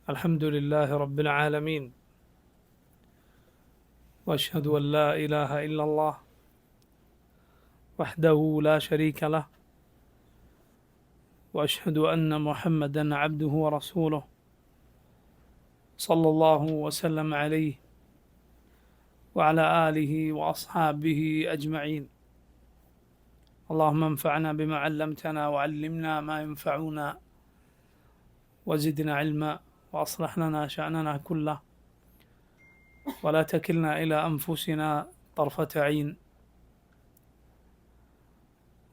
الحمد لله رب العالمين وأشهد أن لا إله إلا الله وحده لا شريك له وأشهد أن محمدا عبده ورسوله صلى الله وسلم عليه وعلى آله وأصحابه أجمعين. اللهم انفعنا بما علمتنا وعلمنا ما ينفعنا وزدنا علما وأصلح لنا شأننا كله ولا تكلنا إلى أنفسنا طرفة عين.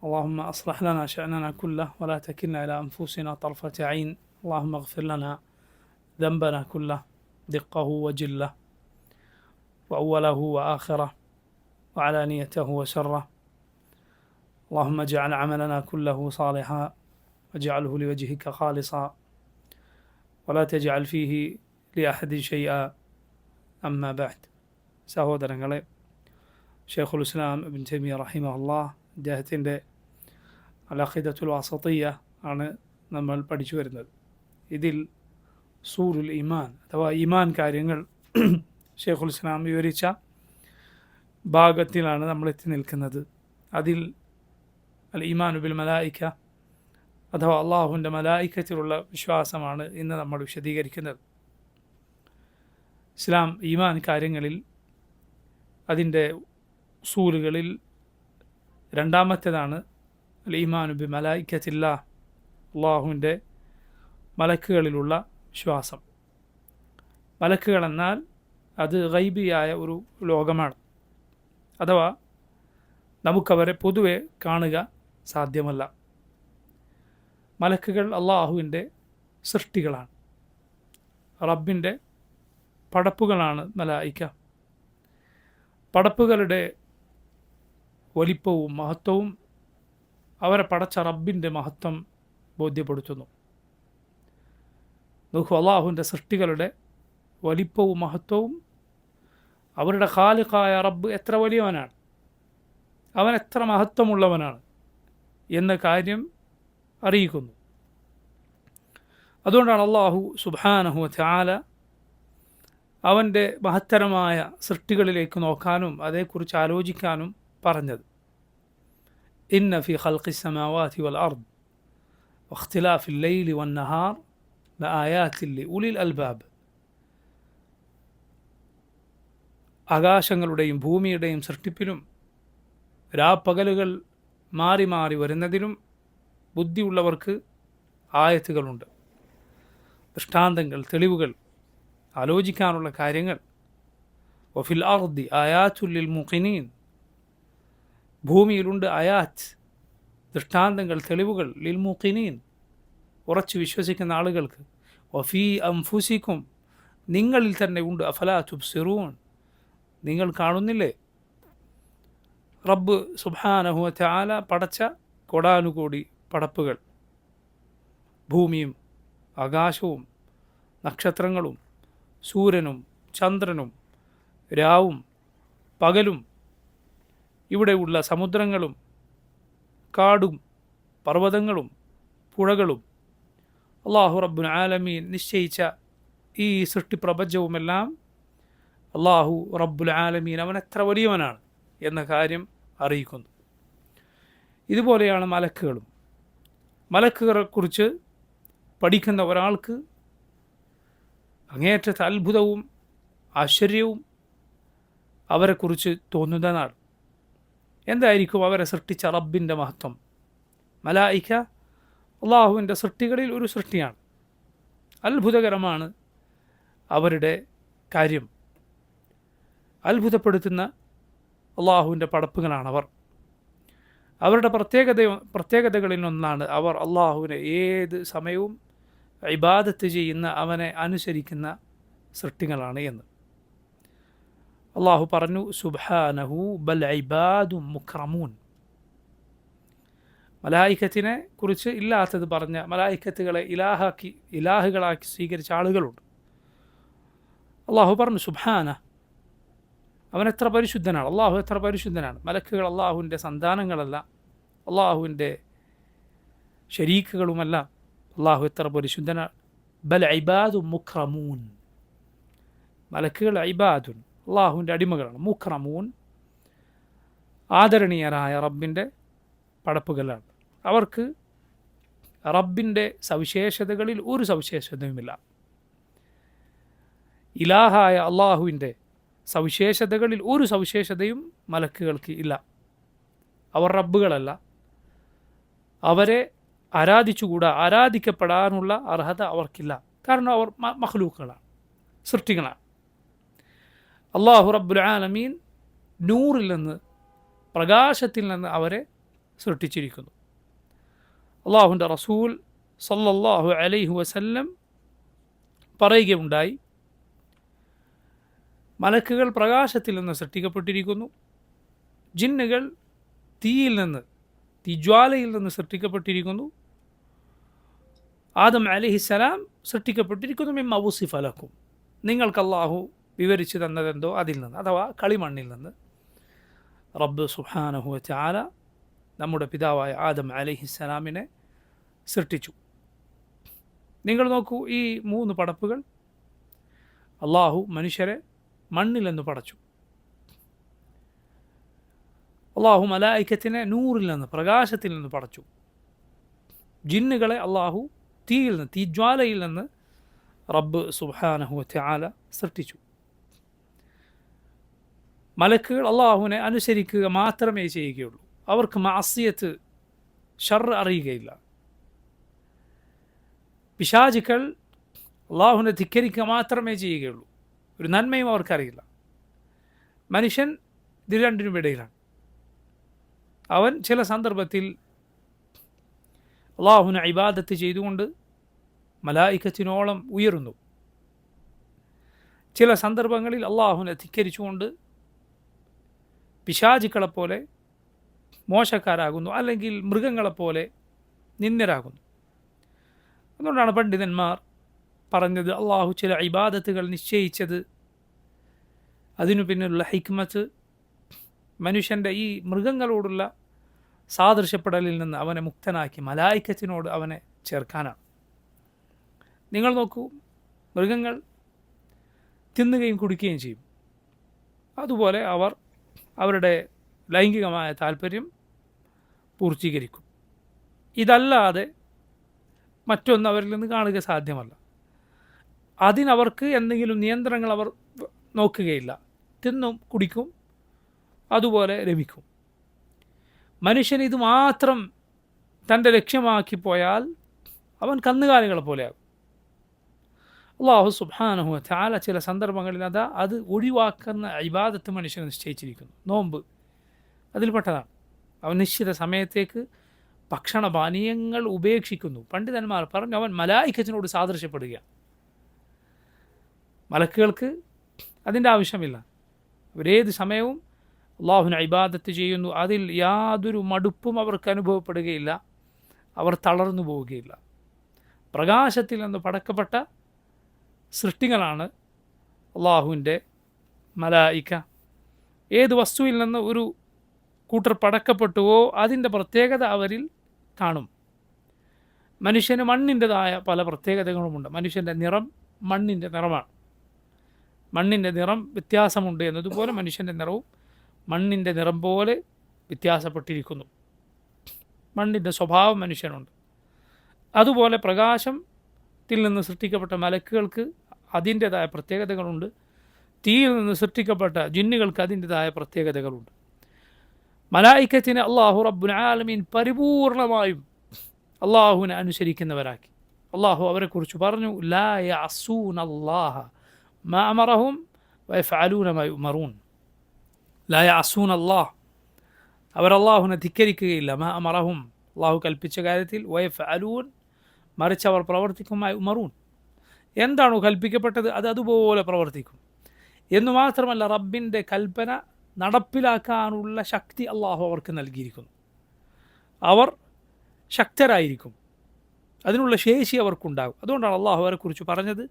اللهم أصلح لنا شأننا كله ولا تكلنا إلى أنفسنا طرفة عين. اللهم اغفر لنا ذنبنا كله دقه وجله وأوله وآخره وعلانيته وسره. اللهم اجعل عملنا كله صالحا واجعله لوجهك خالصا ولا تجعل فيه لأحد شيئا. أما بعد. സഹോദരങ്ങളെ, ഷെയ്ഖുൽ ഇസ്ലാം ഇബ്നു തൈമിയ്യ റഹിമഹുല്ലാഹ് അദ്ദേഹത്തിൻ്റെ അൽ-അഖീദത്തുൽ വാസിത്തിയ്യ ആണ് നമ്മൾ പഠിച്ചു വരുന്നത്. ഇതിൽ സൂറുൽ ഈമാൻ അഥവാ ഈമാൻ കാര്യങ്ങൾ ഷെയ്ഖുൽ ഇസ്ലാം വിവരിച്ച ഭാഗത്തിലാണ് നമ്മൾ എത്തി നിൽക്കുന്നത്. അതിൽ അൽ ഈമാനു ബിൽ മലായിക്ക അഥവാ അള്ളാഹുവിൻ്റെ മലായിക്കത്തിലുള്ള വിശ്വാസമാണ് ഇന്ന് നമ്മൾ വിശദീകരിക്കുന്നത്. ഇസ്ലാം ഈമാൻ കാര്യങ്ങളിൽ അതിൻ്റെ ഉസൂലുകളിൽ രണ്ടാമത്തേതാണ് അൽ ഈമാനു ബി മലായിക്കത്തില്ല, അള്ളാഹുവിൻ്റെ മലക്കുകളിലുള്ള വിശ്വാസം. മലക്കുകൾ എന്നാൽ അത് ഗൈബിയായ ഒരു ലോകമാണ്, അഥവാ നമുക്കവരെ പൊതുവെ കാണുക സാധ്യമല്ല. മലക്കുകൾ അള്ളാഹുവിൻ്റെ സൃഷ്ടികളാണ്, റബ്ബിൻ്റെ പടപ്പുകളാണ് മലായിക്ക. പടപ്പുകളുടെ വലിപ്പവും മഹത്വവും അവരെ പടച്ച റബ്ബിൻ്റെ മഹത്വം ബോധ്യപ്പെടുത്തുന്നു. നോക്കൂ, അള്ളാഹുവിൻ്റെ സൃഷ്ടികളുടെ വലിപ്പവും മഹത്വവും അവരുടെ ഖാലിഖായ റബ്ബ് എത്ര വലിയവനാണ്, അവൻ എത്ര മഹത്വമുള്ളവനാണ് എന്ന കാര്യം അറിയിക്കുന്നു. അതുകൊണ്ടാണ് അള്ളാഹു സുബ്ഹാനഹു വ തആല അവൻ്റെ മഹത്തരമായ സൃഷ്ടികളിലേക്ക് നോക്കാനും അതേക്കുറിച്ച് ആലോചിക്കാനും പറഞ്ഞത്. ഇന്ന ഫി ഖൽഖിസ് സമാവാതി വൽ അർദ് വഖ്തിലാഫിൽ ലൈലി വൻ നഹാർ ലആയാതിൻ ലിഉലിൽ അൽബാബ്. ആകാശങ്ങളുടെയും ഭൂമിയുടെയും സൃഷ്ടിപ്പിലും രാപ്പകലുകൾ മാറി മാറി വരുന്നതിലും ബുദ്ധിയുള്ളവർക്ക് ആയത്തുകളുണ്ട്, ദൃഷ്ടാന്തങ്ങൾ, തെളിവുകൾ, ആലോചിക്കാനുള്ള കാര്യങ്ങൾ. വഫിൽ അർദി ആയാത്തുൽ ലിൽ മുഖിനീൻ, ഭൂമിയിലുണ്ട് ആയാത്ത്, ദൃഷ്ടാന്തങ്ങൾ, തെളിവുകൾ, ലിൽ മുഖിനീൻ, ഉറച്ചു വിശ്വസിക്കുന്ന ആളുകൾക്ക്. വഫീ അൻഫുസിക്കും, നിങ്ങളിൽ തന്നെ ഉണ്ട്. അഫലാ തുബ്സിറൂൻ, നിങ്ങൾ കാണുന്നില്ലേ? റബ്ബ് സുബ്ഹാനഹു വ തആല പടച്ച കോടാനുകോടി പടപ്പുകൾ, ഭൂമിയും ആകാശവും നക്ഷത്രങ്ങളും സൂര്യനും ചന്ദ്രനും രാവും പകലും, ഇവിടെയുള്ള സമുദ്രങ്ങളും കാടും പർവ്വതങ്ങളും പുഴകളും, അള്ളാഹു റബ്ബുൽ ആലമീൻ നിശ്ചയിച്ച ഈ സൃഷ്ടിപ്രപഞ്ചവുമെല്ലാം അള്ളാഹു റബ്ബുൽ ആലമീൻ അവൻ എത്ര വലിയവനാണ് എന്ന കാര്യം അറിയിക്കുന്നു. ഇതുപോലെയാണ് മലക്കുകളും. മലക്കുകളെക്കുറിച്ച് പഠിക്കുന്ന ഒരാൾക്ക് അങ്ങേയറ്റത്തെ അത്ഭുതവും ആശ്ചര്യവും അവരെക്കുറിച്ച് തോന്നുന്നതാണ്. എന്തായിരിക്കും അവരെ സൃഷ്ടിച്ച റബ്ബിൻ്റെ മഹത്വം? മലായിക്ക അള്ളാഹുവിൻ്റെ സൃഷ്ടികളിൽ ഒരു സൃഷ്ടിയാണ്. അത്ഭുതകരമാണ് അവരുടെ കാര്യം. അത്ഭുതപ്പെടുത്തുന്ന അള്ളാഹുവിൻ്റെ പടപ്പുകളാണവർ. അവരുടെ പ്രത്യേകതകളിൽ ഒന്നാണ് അവർ അള്ളാഹുവിനെ ഏത് സമയവും ഇബാദത്ത് ചെയ്യുന്ന, അവനെ അനുസരിക്കുന്ന സൃഷ്ടികളാണ് എന്ന്. അള്ളാഹു പറഞ്ഞു, സുബ്ഹാനഹു ബൽ ഇബാദും മുക്രമൂൻ. മലായിക്കത്തിനെ കുറിച്ച് ഇല്ലാത്തത് പറഞ്ഞ, മലായിക്കത്തുകളെ ഇലാഹുകളാക്കി സ്വീകരിച്ച ആളുകളുണ്ട്. അള്ളാഹു പറഞ്ഞു സുബ്ഹാന, അവൻ എത്ര പരിശുദ്ധനാണ്, അള്ളാഹു എത്ര പരിശുദ്ധനാണ്. മലക്കുകൾ അള്ളാഹുവിൻ്റെ സന്താനങ്ങളല്ല, അള്ളാഹുവിൻ്റെ ശരീക്കുകളുമല്ല. അള്ളാഹു എത്ര പരിശുദ്ധനാണ്. ബൽ ഇബാദുൻ മുക്രമൂൻ. മലക്കുകൾ ഇബാദുൻ, അള്ളാഹുവിൻ്റെ അടിമകളാണ്. മുക്രമൂൻ, ആദരണീയരായ റബ്ബിൻ്റെ പടപ്പുകളാണ്. അവർക്ക് റബ്ബിൻ്റെ സവിശേഷതകളിൽ ഒരു സവിശേഷതയുമില്ല. ഇലാഹായ അള്ളാഹുവിൻ്റെ സവിശേഷതകളിൽ ഒരു സവിശേഷതയും മലക്കുകൾക്ക് ഇല്ല. അവർ റബ്ബുകളല്ല. അവരെ ആരാധിച്ചുകൂടാ, ആരാധിക്കപ്പെടാനുള്ള അർഹത അവർക്കില്ല. കാരണം അവർ മഖ്ലൂക്കുകളാണ്, സൃഷ്ടികളാണ്. അള്ളാഹു റബ്ബുൽ ആലമീൻ നൂറിൽ നിന്ന്, പ്രകാശത്തിൽ നിന്ന് അവരെ സൃഷ്ടിച്ചിരിക്കുന്നു. അള്ളാഹുവിൻ്റെ റസൂൽ സല്ലല്ലാഹു അലൈഹി വസല്ലം പറയുകയുണ്ടായി, മലക്കുകൾ പ്രകാശത്തിൽ നിന്ന് സൃഷ്ടിക്കപ്പെട്ടിരിക്കുന്നു, ജിന്നുകൾ തീയിൽ നിന്ന്, തീജ്വാലയിൽ നിന്ന് സൃഷ്ടിക്കപ്പെട്ടിരിക്കുന്നു, ആദം അലൈഹിസ്സലാം സൃഷ്ടിക്കപ്പെട്ടിരിക്കുന്നു മിമ്മ വുസിഫ ലക്കും, നിങ്ങൾക്ക് അള്ളാഹു വിവരിച്ചു തന്നതെന്തോ അതിൽ നിന്ന്, അഥവാ കളിമണ്ണിൽ നിന്ന്. റബ്ബ് സുബ്ഹാനഹു വ തആല നമ്മുടെ പിതാവായ ആദം അലൈഹിസ്സലാമിനെ സൃഷ്ടിച്ചു. നിങ്ങൾ നോക്കൂ, ഈ 3 പടപ്പുകൾ അള്ളാഹു മനുഷ്യരെ മണ്ണിൽ നിന്ന് പടച്ചു. അള്ളാഹു മലായിക്കത്തിനെ നൂറിൽ നിന്ന്, പ്രകാശത്തിൽ നിന്ന് പടച്ചു. ജിന്നുകളെ അള്ളാഹു തീയിൽ നിന്ന്, തീജ്വാലയിൽ നിന്ന് റബ്ബ് സുബ്ഹാനഹു വ തആല സൃഷ്ടിച്ചു. മലക്കുകൾ അള്ളാഹുവിനെ അനുസരിക്കുക മാത്രമേ ചെയ്യുകയുള്ളൂ. അവർക്ക് മഅസിയത്ത്, ഷർ അറിയുകയില്ല. പിശാചുക്കൾ അള്ളാഹുവിനെ ധിക്കരിക്കുക മാത്രമേ ചെയ്യുകയുള്ളൂ. ഒരു നന്മയും അവർക്കറിയില്ല. മനുഷ്യൻ ഇത് രണ്ടിനും ഇടയിലാണ്. അവൻ ചില സന്ദർഭത്തിൽ അള്ളാഹുവിനെ ഇബാദത്ത് ചെയ്തുകൊണ്ട് മലായിക്കത്തിനോളം ഉയരുന്നു. ചില സന്ദർഭങ്ങളിൽ അള്ളാഹുവിനെ ധിക്കരിച്ചുകൊണ്ട് പിശാചുക്കളെപ്പോലെ മോശക്കാരാകുന്നു, അല്ലെങ്കിൽ മൃഗങ്ങളെപ്പോലെ നിന്ദ്യരാകുന്നു. അതുകൊണ്ടാണ് പണ്ഡിതന്മാർ പറഞ്ഞത്, അള്ളാഹു ചില ഇബാദത്തുകൾ നിശ്ചയിച്ചത്, അതിനു പിന്നിലുള്ള ഹിക്മത്ത് മനുഷ്യൻ്റെ ഈ മൃഗങ്ങളോടുള്ള സാദൃശ്യപ്പെടലിൽ നിന്ന് അവനെ മുക്തനാക്കി മലായിക്കത്തിനോട് അവനെ ചേർക്കാനാണ്. നിങ്ങൾ നോക്കൂ, മൃഗങ്ങൾ തിന്നുകയും കുടിക്കുകയും ചെയ്യും. അതുപോലെ അവർ അവരുടെ ലൈംഗികമായ താല്പര്യം പൂർത്തീകരിക്കും. ഇതല്ലാതെ മറ്റൊന്ന് അവരിൽ നിന്ന് കാണുക സാധ്യമല്ല. അതിനവർക്ക് എന്തെങ്കിലും നിയന്ത്രണങ്ങൾ അവർ നോക്കുകയില്ല. തിന്നും കുടിക്കും, അതുപോലെ രമിക്കും. മനുഷ്യൻ ഇത് മാത്രം തൻ്റെ ലക്ഷ്യമാക്കി പോയാൽ അവൻ കന്നുകാലികളെ പോലെയാകും. അള്ളാഹു സുബ്ഹാനഹു വ തആല ചില സന്ദർഭങ്ങളിൽ അത് ഒഴിവാക്കുന്ന ഇബാദത്ത് മനുഷ്യന് നിശ്ചയിച്ചിരിക്കുന്നു. നോമ്പ് അതിൽപ്പെട്ടതാണ്. അവൻ നിശ്ചിത സമയത്തേക്ക് ഭക്ഷണപാനീയങ്ങൾ ഉപേക്ഷിക്കുന്നു. പണ്ഡിതന്മാർ പറഞ്ഞു, അവൻ മലായിക്കത്തിനോട് സാദൃശ്യപ്പെടുക. മലക്കുകൾക്ക് അതിൻ്റെ ആവശ്യമില്ല. അവരേത് സമയവും അള്ളാഹുവിനെ ഇബാദത്ത് ചെയ്യുന്നു. അതിൽ യാതൊരു മടുപ്പും അവർക്ക് അനുഭവപ്പെടുകയില്ല. അവർ തളർന്നു പോവുകയില്ല. പ്രകാശത്തിൽ നിന്ന് പടക്കപ്പെട്ട സൃഷ്ടികളാണ് അള്ളാഹുവിൻ്റെ മലായിക്ക. ഏത് വസ്തുവിൽ നിന്ന് ഒരു കൂട്ടർ പടക്കപ്പെട്ടുവോ അതിൻ്റെ പ്രത്യേകത അവരിൽ കാണും. മനുഷ്യന് മണ്ണിൻ്റെതായ പല പ്രത്യേകതകളുമുണ്ട്. മനുഷ്യൻ്റെ നിറം മണ്ണിൻ്റെ നിറമാണ്. മണ്ണിൻ്റെ നിറം വ്യത്യാസമുണ്ട് എന്നതുപോലെ മനുഷ്യൻ്റെ നിറവും മണ്ണിൻ്റെ നിറം പോലെ വ്യത്യാസപ്പെട്ടിരിക്കുന്നു. മണ്ണിൻ്റെ സ്വഭാവം മനുഷ്യനുണ്ട്. അതുപോലെ പ്രകാശത്തിൽ നിന്ന് സൃഷ്ടിക്കപ്പെട്ട മലക്കുകൾക്ക് അതിൻ്റെതായ പ്രത്യേകതകളുണ്ട്. തീയിൽ നിന്ന് സൃഷ്ടിക്കപ്പെട്ട ജിന്നുകൾക്ക് അതിൻ്റെതായ പ്രത്യേകതകളുണ്ട്. മലായിക്കത്തിനെ അള്ളാഹു റബ്ബുൽ ആലമീൻ പരിപൂർണമായും അള്ളാഹുവിനെ അനുസരിക്കുന്നവരാക്കി. അള്ളാഹു അവരെക്കുറിച്ച് പറഞ്ഞു, ലാ യഅസൂന അല്ലാഹ മാ അമറഹും വയഫഅലൂന മാ യുമറൂൻ. ലാ യഅസൂന അല്ലാഹ്, അവർ അള്ളാഹുവിനെ ധിക്കരിക്കുകയില്ല. മാ അമറഹും, അള്ളാഹു കൽപ്പിച്ച കാര്യത്തിൽ, വയഫഅലൂൻ, മറിച്ച് അവർ പ്രവർത്തിക്കും. മാ യുമറൂൻ, എന്താണോ കൽപ്പിക്കപ്പെട്ടത് അത് അതുപോലെ പ്രവർത്തിക്കും. എന്നു മാത്രമല്ല, റബ്ബിൻ്റെ കൽപ്പന നടപ്പിലാക്കാനുള്ള ശക്തി അള്ളാഹു അവർക്ക് നൽകിയിരിക്കുന്നു. അവർ ശക്തരായിരിക്കും, അതിനുള്ള ശേഷി അവർക്കുണ്ടാകും. അതുകൊണ്ടാണ് അള്ളാഹു അവരെക്കുറിച്ച് പറഞ്ഞത്,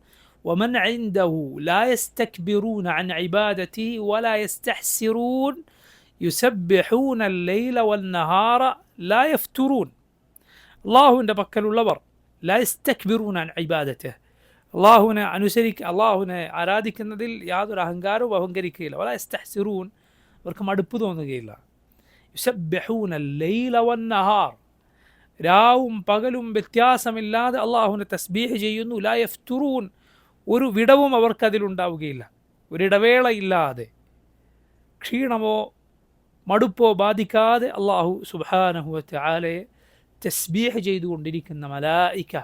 ومن عنده لا يستكبرون عن عبادته ولا يستحسرون يسبحون الليل والنهار لا يفترون. അള്ളാഹുവിൻ്റെ പക്കലുള്ളവർ لا يستكبرون عن عبادته, അള്ളാഹുവിനെ ആരാധിക്കുന്നതിൽ യാതൊരു അഹങ്കാരവും അഹങ്കരിക്കുകയില്ല. വലാ യസ്തഹ്സിറൂൻ, അവർക്ക് മടുപ്പ് തോന്നുകയില്ല. യുസബ്ബിഹൂന ലൈല വന്നഹാർ, രാവും പകലും വ്യത്യാസമില്ലാതെ അള്ളാഹുവിനെ തസ്ബീഹ് ചെയ്യുന്നു. ലാ യഫ്തുറൂൻ, ഒരു വിടവും അവർക്കതിലുണ്ടാവുകയില്ല. ഒരിടവേളയില്ലാതെ ക്ഷീണമോ മടുപ്പോ ബാധിക്കാതെ അള്ളാഹു സുബ്ഹാനഹു വതആലയെ തസ്ബീഹ് ചെയ്തുകൊണ്ടിരിക്കുന്ന മലായിക,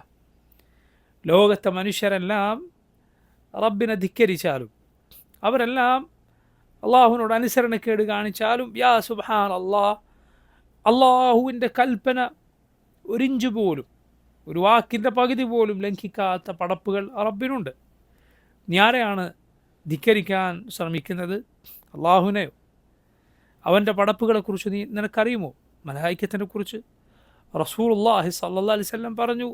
ലോകത്തെ മനുഷ്യരെല്ലാം റബ്ബിനെ ധിക്കരിച്ചാലും അവരെല്ലാം അള്ളാഹുവിനോട് അനുസരണക്കേട് കാണിച്ചാലും യാ സുബ്ഹാൻ അള്ളാഹുവിൻ്റെ കൽപ്പന ഒരിഞ്ച് പോലും, ഒരു വാക്കിൻ്റെ പകുതി പോലും ലംഘിക്കാത്ത പടപ്പുകൾ റബ്ബിനുണ്ട്. നീ ആരെയാണ് ധിക്കരിക്കാൻ ശ്രമിക്കുന്നത്? അള്ളാഹുവിനെയോ? അവൻ്റെ പടപ്പുകളെക്കുറിച്ച് നിനക്കറിയുമോ? മലായിക്കത്തിനെ കുറിച്ച് റസൂലുള്ളാഹി സ്വല്ലല്ലാഹി അലൈഹി വസല്ലം പറഞ്ഞു,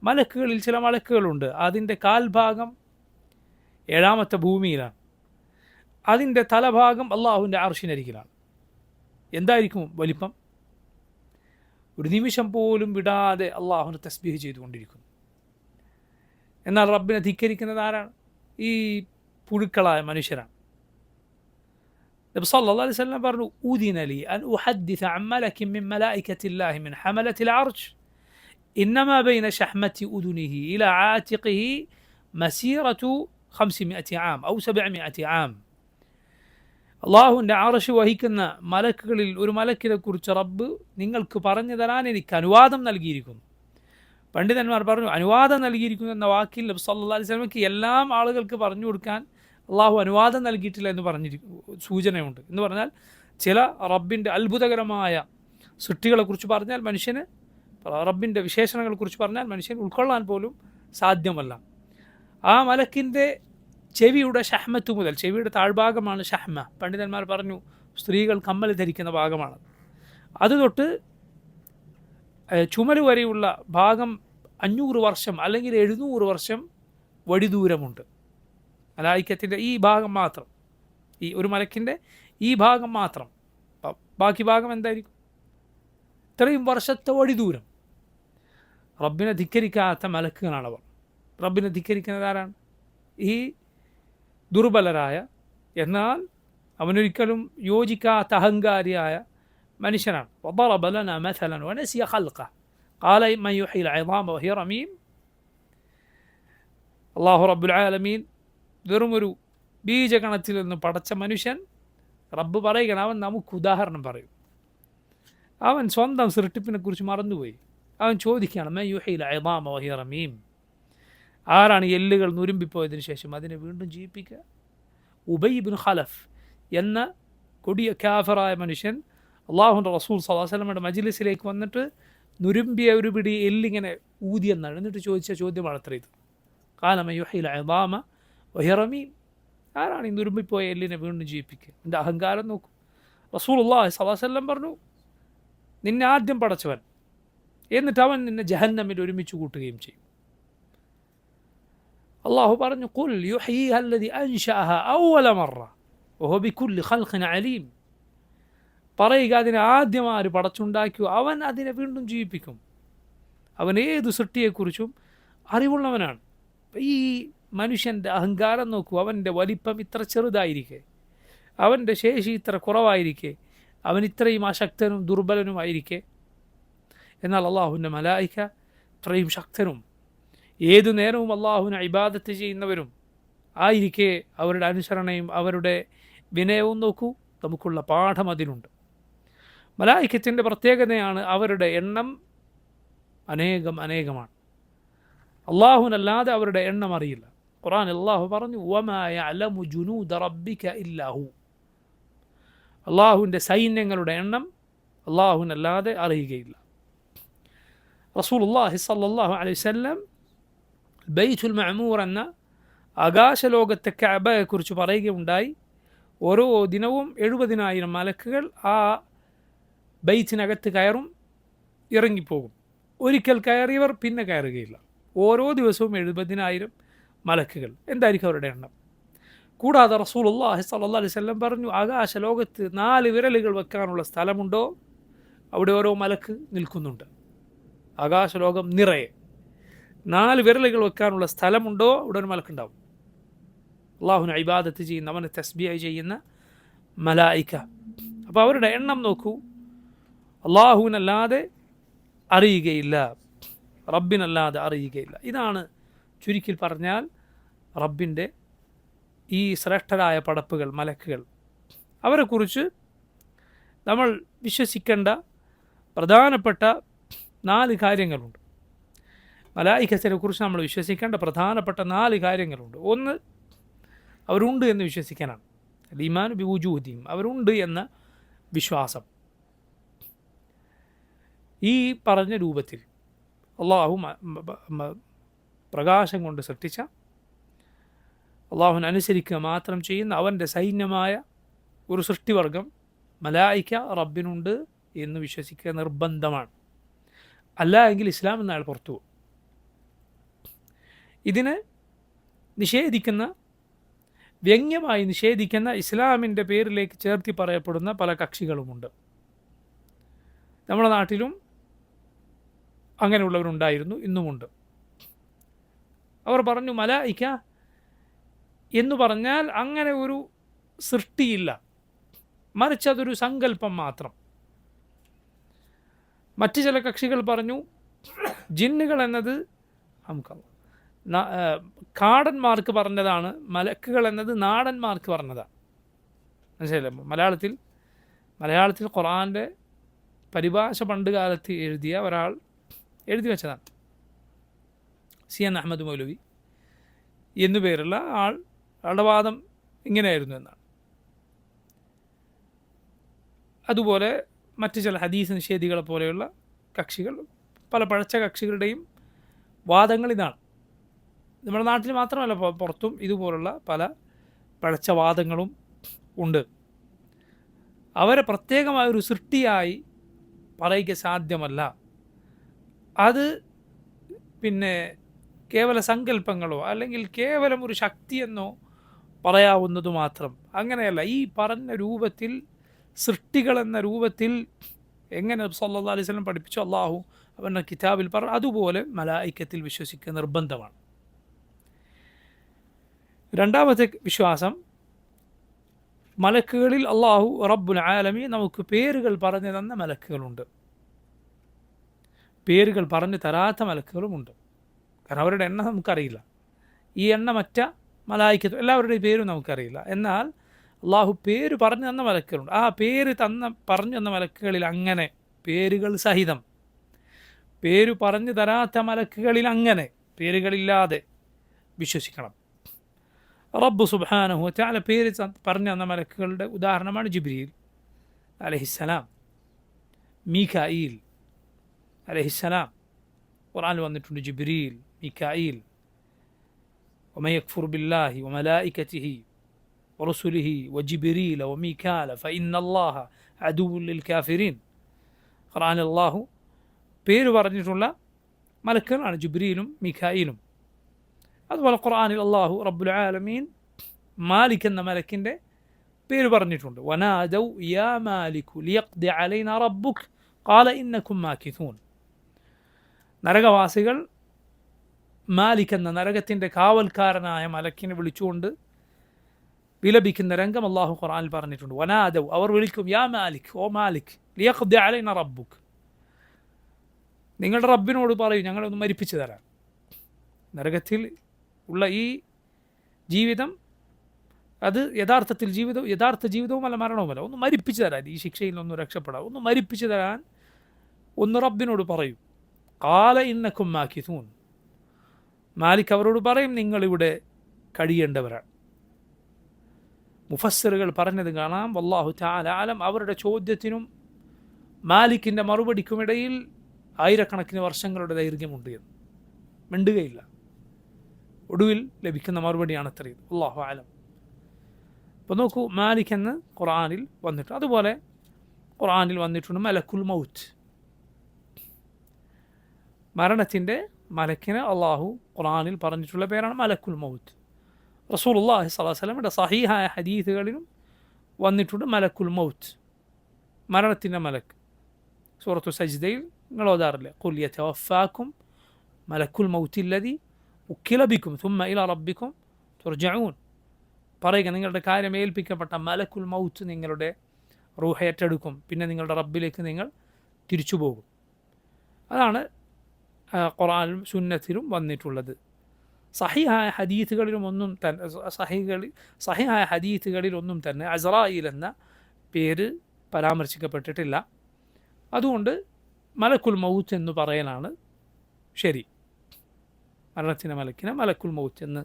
മലക്കുകളിൽ ചില മലക്കുകളുണ്ട്, അതിൻ്റെ കാൽഭാഗം 7ാമത്തെ ഭൂമിയിലാണ്, അതിൻ്റെ തലഭാഗം അള്ളാഹുവിൻ്റെ അർശിനരികിലാണ്. എന്തായിരിക്കും വലിപ്പം? ഒരു നിമിഷം പോലും വിടാതെ അള്ളാഹുവിനെ തസ്ബീഹ് ചെയ്തുകൊണ്ടിരിക്കുന്നു. എന്നാൽ റബ്ബിനെ ധിക്കരിക്കുന്നത് ആരാണ്? ഈ പുഴുക്കളായ മനുഷ്യരാണ്. നബി സല്ലല്ലാഹു അലൈഹി വസല്ലം പറഞ്ഞു, ഉദിന ലി അൻ ഉഹദ്ദിസ അൻ മലകിൻ മിൻ മലായികത്തില്ലാഹി മിൻ ഹമലത്തിൽ അർശ് ഇന്നമാ ബൈന ശഹ്മത്തി ഉദുനിഹി ഇലാ ആതിഖിഹി മസീറത്തു 500 ആം ഔ 700 ആം. അള്ളാഹുവിൻ്റെ അർശ് വഹിക്കുന്ന മലക്കുകളിൽ ഒരു മലക്കിനെ കുറിച്ച് റബ്ബ് നിങ്ങൾക്ക് പറഞ്ഞു തരാൻ എനിക്ക് അനുവാദം നൽകിയിരിക്കുന്നു. പണ്ഡിതന്മാർ പറഞ്ഞു, അനുവാദം നൽകിയിരിക്കുന്നു എന്ന വാക്കിൽ നബി സല്ലല്ലാഹു അലൈഹി വസല്ലമയ്ക്ക് എല്ലാം ആളുകൾക്ക് പറഞ്ഞു കൊടുക്കാൻ അള്ളാഹു അനുവാദം നൽകിയിട്ടില്ല എന്ന് സൂചനയുണ്ട്. എന്ന് പറഞ്ഞാൽ ചില റബ്ബിൻ്റെ അത്ഭുതകരമായ സൃഷ്ടികളെക്കുറിച്ച് പറഞ്ഞാൽ മനുഷ്യന്, റബ്ബിൻ്റെ വിശേഷണങ്ങളെക്കുറിച്ച് പറഞ്ഞാൽ മനുഷ്യൻ ഉൾക്കൊള്ളാൻ പോലും സാധ്യമല്ല. ആ മലക്കിൻ്റെ ചെവിയുടെ ഷഹ്മത്ത് മുതൽ, ചെവിയുടെ താഴ്ഭാഗമാണ് ഷഹ്മ. പണ്ഡിതന്മാർ പറഞ്ഞു സ്ത്രീകൾ കമ്മൽ ധരിക്കുന്ന ഭാഗമാണ്. അത് തൊട്ട് ചുമല് വരെയുള്ള ഭാഗം 500 വർഷം അല്ലെങ്കിൽ 700 വർഷം വടിദൂരമുണ്ട്. മലായിക്കത്തിൻ്റെ ഈ ഭാഗം മാത്രം, ഈ ഒരു മലക്കിൻ്റെ ഈ ഭാഗം മാത്രം. ബാക്കി ഭാഗം എന്തായിരിക്കും? ഇത്രയും വർഷത്തെ വടിദൂരം. റബ്ബിനെ ധിക്കരിക്കാത്ത മലക്കുകളാണവർ. റബ്ബിനെ ധിക്കരിക്കുന്നത് ആരാണ്? ഈ ദുർബലരായ, എന്നാൽ അവനൊരിക്കലും യോജിക്കാത്ത അഹങ്കാരിയായ മനുഷ്യനാണ്. وضرب لنا مثلا ونسي خلقه قال من يحيي العظام وهي رميم. അല്ലാഹു റബ്ബുൽ ആലമീൻ വെറുമൊരു ബീജഗണത്തിൽ നിന്ന് പടച്ച മനുഷ്യൻ, റബ്ബ് പറയുകയാണ്, അവൻ നമുക്ക് ഉദാഹരണം പറയും. അവൻ സ്വന്തം സൃഷ്ടിപ്പിനെ കുറിച്ച് മറന്നുപോയി. അവൻ ചോദിക്കുകയാണ്, മൻ യുഹീൽ ഇളാമ വഹിയ റമീം, ആരാണ് എല്ലുകൾ നുരുമ്പിപ്പോയതിനു ശേഷം അതിനെ വീണ്ടും ജീവിപ്പിക്കുക? ഉബൈ ഇബ്നു ഖലഫ് എന്ന കൊടിയ കാഫിറായ മനുഷ്യൻ അള്ളാഹുവിൻ്റെ റസൂൽ സ്വല്ലല്ലാഹു അലൈഹി വസല്ലമയുടെ മജ്ലിസിലേക്ക് വന്നിട്ട് നുരുമ്പിയ ഒരു പിടി എല്ലിങ്ങനെ ഊതിയെന്നാണ്. എന്നിട്ട് ചോദിച്ച ചോദ്യമാണ് അത്ര ഇത്. ഖാല മൻ യുഹീൽ ഇളാമ വഹിയ റമീം, ആരാണ് ഈ നുരുമ്പിപ്പോയ എല്ലിനെ വീണ്ടും ജീവിപ്പിക്കുക? എൻ്റെ അഹങ്കാരം നോക്കും. റസൂലുള്ളാഹി സ്വല്ലല്ലാഹു അലൈഹി വസല്ലം പറഞ്ഞു, നിന്നെ ആദ്യം പടച്ചവൻ, എന്നിട്ട് അവൻ നിന്നെ ജഹന്നമിൽ ഒരുമിച്ച് കൂട്ടുകയും ചെയ്യും. അള്ളാഹു പറഞ്ഞു, ഖുൽ യുഹ്യീഹാ അല്ലദീ അൻശഅഹാ അവ്വല മറ വഹുവ ബികുല്ലി ഖൽഖിൻ അലീം. പറയുക, അതിനെ ആദ്യം ആര് പടച്ചുണ്ടാക്കിയോ അവൻ അതിനെ വീണ്ടും ജീവിപ്പിക്കും. അവൻ ഏതു സൃഷ്ടിയെക്കുറിച്ചും അറിവുള്ളവനാണ്. ഈ മനുഷ്യൻ്റെ അഹങ്കാരം നോക്കൂ. അവൻ്റെ വലിപ്പം ഇത്ര ചെറുതായിരിക്കെ, അവൻ്റെ ശേഷി ഇത്ര കുറവായിരിക്കെ, അവൻ ഇത്രയും അശക്തനും ദുർബലനുമായിരിക്കെ, എന്നാൽ അള്ളാഹുവിൻ്റെ മലായിക ഇത്രയും ശക്തനും ഏതു നേരവും അള്ളാഹുവിനെ ഇബാദത്ത് ചെയ്യുന്നവരും ആയിരിക്കെ അവരുടെ അനുസരണയും അവരുടെ വിനയവും നോക്കൂ. നമുക്കുള്ള പാഠം അതിലുണ്ട്. മലായികത്തിൻ്റെ പ്രത്യേകതയാണ് അവരുടെ എണ്ണം അനേകമാണ്. അള്ളാഹുവിനല്ലാതെ അവരുടെ എണ്ണം അറിയില്ല. ഖുർആൻ അള്ളാഹു പറഞ്ഞു, വമാ യഅലമു ജുനൂദ റബ്ബിക ഇല്ലാ ഹു. അള്ളാഹുവിൻ്റെ സൈന്യങ്ങളുടെ എണ്ണം അള്ളാഹുവിനല്ലാതെ അറിയുകയില്ല. റസൂലുള്ളാഹി സ്വല്ലല്ലാഹു അലൈഹി വസല്ലം ബൈത്തുൽ മഅമൂർ എന്ന ആകാശലോകത്തെ കഅബയെക്കുറിച്ച് പറയുകയുണ്ടായി. ഓരോ ദിനവും 70,000 മലക്കുകൾ ആ ബൈത്തിനകത്ത് കയറും, ഇറങ്ങിപ്പോകും. ഒരിക്കൽ കയറിയവർ പിന്നെ കയറുകയില്ല. ഓരോ ദിവസവും 70,000 മലക്കുകൾ. എന്തായിരിക്കും അവരുടെ എണ്ണം? കൂടാതെ റസൂലുള്ളാഹി സ്വല്ലല്ലാഹു അലൈഹി വസല്ലം പറഞ്ഞു, ആകാശലോകത്ത് 4 വിരലുകൾ വെക്കാനുള്ള സ്ഥലമുണ്ടോ അവിടെ ഓരോ മലക്ക് നിൽക്കുന്നുണ്ട്. ആകാശലോകം നിറയെ 4 വിരലുകൾ വെക്കാനുള്ള സ്ഥലമുണ്ടോ അവിടെ ഒരു മലക്കുണ്ടാവും. അള്ളാഹുവിനെ ഇബാദത്ത് ചെയ്യുന്ന, അവനെ തസ്ബീഹ് ചെയ്യുന്ന മലായിക്ക. അപ്പോൾ അവരുടെ എണ്ണം നോക്കൂ. അള്ളാഹുവിനല്ലാതെ അറിയുകയില്ല, റബ്ബിനല്ലാതെ അറിയുകയില്ല. ഇതാണ് ചുരുക്കി പറഞ്ഞാൽ റബ്ബിൻ്റെ ഈ ശ്രേഷ്ഠരായ പടപ്പുകൾ, മലക്കുകൾ. അവരെക്കുറിച്ച് നമ്മൾ വിശ്വസിക്കേണ്ട പ്രധാനപ്പെട്ട 4 കാര്യങ്ങളുണ്ട്. മലായിക്കത്തിനെ കുറിച്ച് നമ്മൾ വിശ്വസിക്കേണ്ട പ്രധാനപ്പെട്ട 4 കാര്യങ്ങളുണ്ട്. ഒന്ന്, അവരുണ്ട് എന്ന് വിശ്വസിക്കാനാണ്. ഈമാൻ ബി വുജൂദിഹിം, അവരുണ്ട് എന്ന വിശ്വാസം. ഈ പറഞ്ഞ രൂപത്തിൽ അള്ളാഹു പ്രകാശം കൊണ്ട് സൃഷ്ടിച്ച, അള്ളാഹുവിനെ അനുസരിക്കുക മാത്രം ചെയ്യുന്ന അവൻ്റെ സൈന്യമായ ഒരു സൃഷ്ടിവർഗം മലായിക്ക റബ്ബിനുണ്ട് എന്ന് വിശ്വസിക്കുക നിർബന്ധമാണ്. അല്ല എങ്കിൽ ഇസ്ലാം എന്നയാൾ പുറത്തു പോകും. ഇതിനെ നിഷേധിക്കുന്ന, വ്യംഗ്യമായി നിഷേധിക്കുന്ന, ഇസ്ലാമിൻ്റെ പേരിലേക്ക് ചേർത്തി പറയപ്പെടുന്ന പല കക്ഷികളുമുണ്ട്. നമ്മുടെ നാട്ടിലും അങ്ങനെയുള്ളവരുണ്ടായിരുന്നു, ഇന്നുമുണ്ട്. അവർ പറഞ്ഞു മലായിക്ക എന്ന് പറഞ്ഞാൽ അങ്ങനെ ഒരു സൃഷ്ടിയില്ല, മറിച്ച് അതൊരു സങ്കല്പം മാത്രം. മറ്റു ചില കക്ഷികൾ പറഞ്ഞു ജിന്നുകൾ എന്നത് കാടന്മാർക്ക് പറഞ്ഞതാണ്, മലക്കുകൾ എന്നത് നാടന്മാർക്ക് പറഞ്ഞതാണ്. മനസ്സിലായില്ലേ? മലയാളത്തിൽ ഖുർആൻ്റെ പരിഭാഷ പണ്ട് കാലത്ത് എഴുതിയ ഒരാൾ എഴുതി വെച്ചതാണ്. CN അഹമ്മദ് മൗലവി എന്നു പേരുള്ള ആളുടെ വാദം ഇങ്ങനെയായിരുന്നു എന്നാണ്. അതുപോലെ മറ്റ് ചില ഹദീസ് നിഷേധികളെ പോലെയുള്ള കക്ഷികൾ, പല പഴച്ച കക്ഷികളുടെയും വാദങ്ങൾ ഇതാണ്. നമ്മുടെ നാട്ടിൽ മാത്രമല്ല, പുറത്തും ഇതുപോലുള്ള പല പഴച്ച വാദങ്ങളും ഉണ്ട്. അവരെ പ്രത്യേകമായൊരു സൃഷ്ടിയായി പറയുക സാധ്യമല്ല. അത് പിന്നെ കേവല സങ്കല്പങ്ങളോ അല്ലെങ്കിൽ കേവലം ഒരു ശക്തിയെന്നോ പറയാവുന്നത് മാത്രം. അങ്ങനെയല്ല. ഈ പറഞ്ഞ രൂപത്തിൽ, സൃഷ്ടികൾ എന്ന രൂപത്തിൽ എങ്ങനെ സല്ലല്ലാഹു അലൈഹി വസല്ലം പഠിപ്പിച്ചു, അള്ളാഹു അവൻ്റെ കിതാബിൽ പറഞ്ഞു, അതുപോലെ മലായിക്കത്തിൽ വിശ്വസിക്കുക നിർബന്ധമാണ്. രണ്ടാമത്തെ വിശ്വാസം, മലക്കുകളിൽ അള്ളാഹു റബ്ബുൽ ആലമീൻ നമുക്ക് പേരുകൾ പറഞ്ഞു തന്ന മലക്കുകളുണ്ട്, പേരുകൾ പറഞ്ഞു തരാത്ത മലക്കുകളുമുണ്ട്. കാരണം അവരുടെ എണ്ണം നമുക്കറിയില്ല. ഈ എണ്ണമറ്റ മലായിക്കത്തും എല്ലാവരുടെയും പേരും നമുക്കറിയില്ല. എന്നാൽ അള്ളാഹു പേര് പറഞ്ഞു തന്ന മലക്കുകളുണ്ട്. ആ പേര് പറഞ്ഞു തന്ന മലക്കുകളിൽ അങ്ങനെ പേരുകൾ സഹിതം, പേര് പറഞ്ഞു തരാത്ത മലക്കുകളിൽ അങ്ങനെ പേരുകളില്ലാതെ വിശ്വസിക്കണം. റബ്ബ് സുബ്ഹാനഹു വ തആല പേര് പറഞ്ഞു തന്ന മലക്കുകളുടെ ഉദാഹരണമാണ് ജിബ്രീൽ അലൈഹിസ്സലാം, മീകായിൽ അലൈഹിസ്സലാം. ഖുർആനിൽ വന്നിട്ടുണ്ട് ജിബ്രീൽ, മീകായിൽ. വമൻ യക്ഫുർ ബില്ലാഹി വമലായികതിഹി വറസുലിഹി വജിബ്രീല വമീകാല ഫഇന്നല്ലാഹ അദുവ്വുൻ ലിൽകാഫിരീൻ. ഖുർആനിൽ അല്ലാഹു പേര് പറഞ്ഞിട്ടുള്ള മലക്കുകളാണ് ജിബ്രീലും മീകായിലും. അതുപോലെ ഖുർആനിൽ അല്ലാഹു റബ്ബുൽ ആലമീൻ മാലിക് എന്ന മലക്കിൻ്റെ പേര് പറഞ്ഞിട്ടുണ്ട്. വനാദൗ യാ മാലികു ലിയഖ്ദി അലൈനാ റബ്ബുക ഖാല ഇന്നകും മാകിഥൂൻ. നരകവാസികൾ മാലിക് എന്ന നരകത്തിൻ്റെ കാവൽക്കാരനായ മലക്കിനെ വിളിച്ചുകൊണ്ട് വിലപിക്കുന്ന രംഗം അല്ലാഹു ഖുർആനിൽ പറഞ്ഞിട്ടുണ്ട്. വനാദൗ, അവർ വിളിക്കും, യാ മാലിക്, ഓ മാലിക്, ലിയഖ്ദി അലൈനാ റബ്ബുക, നിങ്ങളുടെ റബ്ബിനോട് പറയും ഞങ്ങളെ ഒന്ന് മരിപ്പിച്ചു തരാൻ. നരകത്തിൽ ഉള്ള ഈ ജീവിതം അത് യഥാർത്ഥ ജീവിതവുമല്ല മരണവുമല്ല, ഒന്ന് മരിപ്പിച്ചു തരാൻ, ഈ ശിക്ഷയിൽ നിന്നൊന്ന് രക്ഷപ്പെടാൻ ഒന്ന് മരിപ്പിച്ചു തരാൻ ഒന്ന് റബ്ബിനോട് പറയും. ഖാല ഇന്നകും മാകിഥൂൻ, മാലിക് അവരോട് പറയും നിങ്ങളിവിടെ കഴിയേണ്ടവരാണ്. മുഫസ്സിറുകൾ പറഞ്ഞത് കാണാം, വല്ലാഹു തആല ആലം, അവരുടെ ചോദ്യത്തിനും മാലിക്കിൻ്റെ മറുപടിക്കുമിടയിൽ ആയിരക്കണക്കിന് വർഷങ്ങളുടെ ദൈർഘ്യമുണ്ട് എന്ന്, മിണ്ടുകയില്ല. ഒടുവിൽ ലഭിക്കുന്ന മറുപടിയാണ് അത്രയും. അല്ലാഹു ആലം. അപ്പോൾ നോക്കൂ, മാലിക് എന്ന് ഖുർആനിൽ വന്നിട്ടുണ്ട്. അതുപോലെ ഖുർആനിൽ വന്നിട്ടുണ്ട് മലക്കുൽ മൗത്ത്, മരണത്തിൻ്റെ മലക്കിന് അള്ളാഹു ഖുർആനിൽ പറഞ്ഞിട്ടുള്ള പേരാണ് മലക്കുൽ മൗത്ത്. റസൂലുള്ളാഹി സ്വല്ലല്ലാഹു അലൈഹി വസല്ലമയുടെ സഹീഹായ ഹദീസുകളിലും വന്നിട്ടുണ്ട് മലക്കുൽ മൗത്ത്, മരണത്തിൻ്റെ മലക്ക്. സൂറത്തു സജ്ദയിൽ നിങ്ങൾ ഓതാറില്ലേ, ഖുൽ യതവഫാക്കും മലക്കുൽ മൗത്തില്ലതി ഉക്കിലബിക്കും തുമ്മ ഇല റബ്ബിക്കും തുർജഊൻ. പറയുക, നിങ്ങളുടെ കാര്യം ഏൽപ്പിക്കപ്പെട്ട മലക്കുൽ മൗത്ത് നിങ്ങളുടെ റൂഹ ഏറ്റെടുക്കും, പിന്നെ നിങ്ങളുടെ റബ്ബിലേക്ക് നിങ്ങൾ തിരിച്ചു പോകും. അതാണ് ഖുർആനിലും സുന്നത്തിലും വന്നിട്ടുള്ളത്. സഹിഹായ ഹദീസുകളിലൊന്നും തന്നെ സഹിഹായ ഹദീസുകളിലൊന്നും തന്നെ അസ്രായീൽ എന്ന പേര് പരാമർശിക്കപ്പെട്ടിട്ടില്ല. അതുകൊണ്ട് മലക്കുൽ മൗത്ത് എന്ന് പറയലാണ് ശരി. മരണത്തിൻ്റെ മലക്കിനെ മലക്കുൽ മൗത്ത് എന്ന്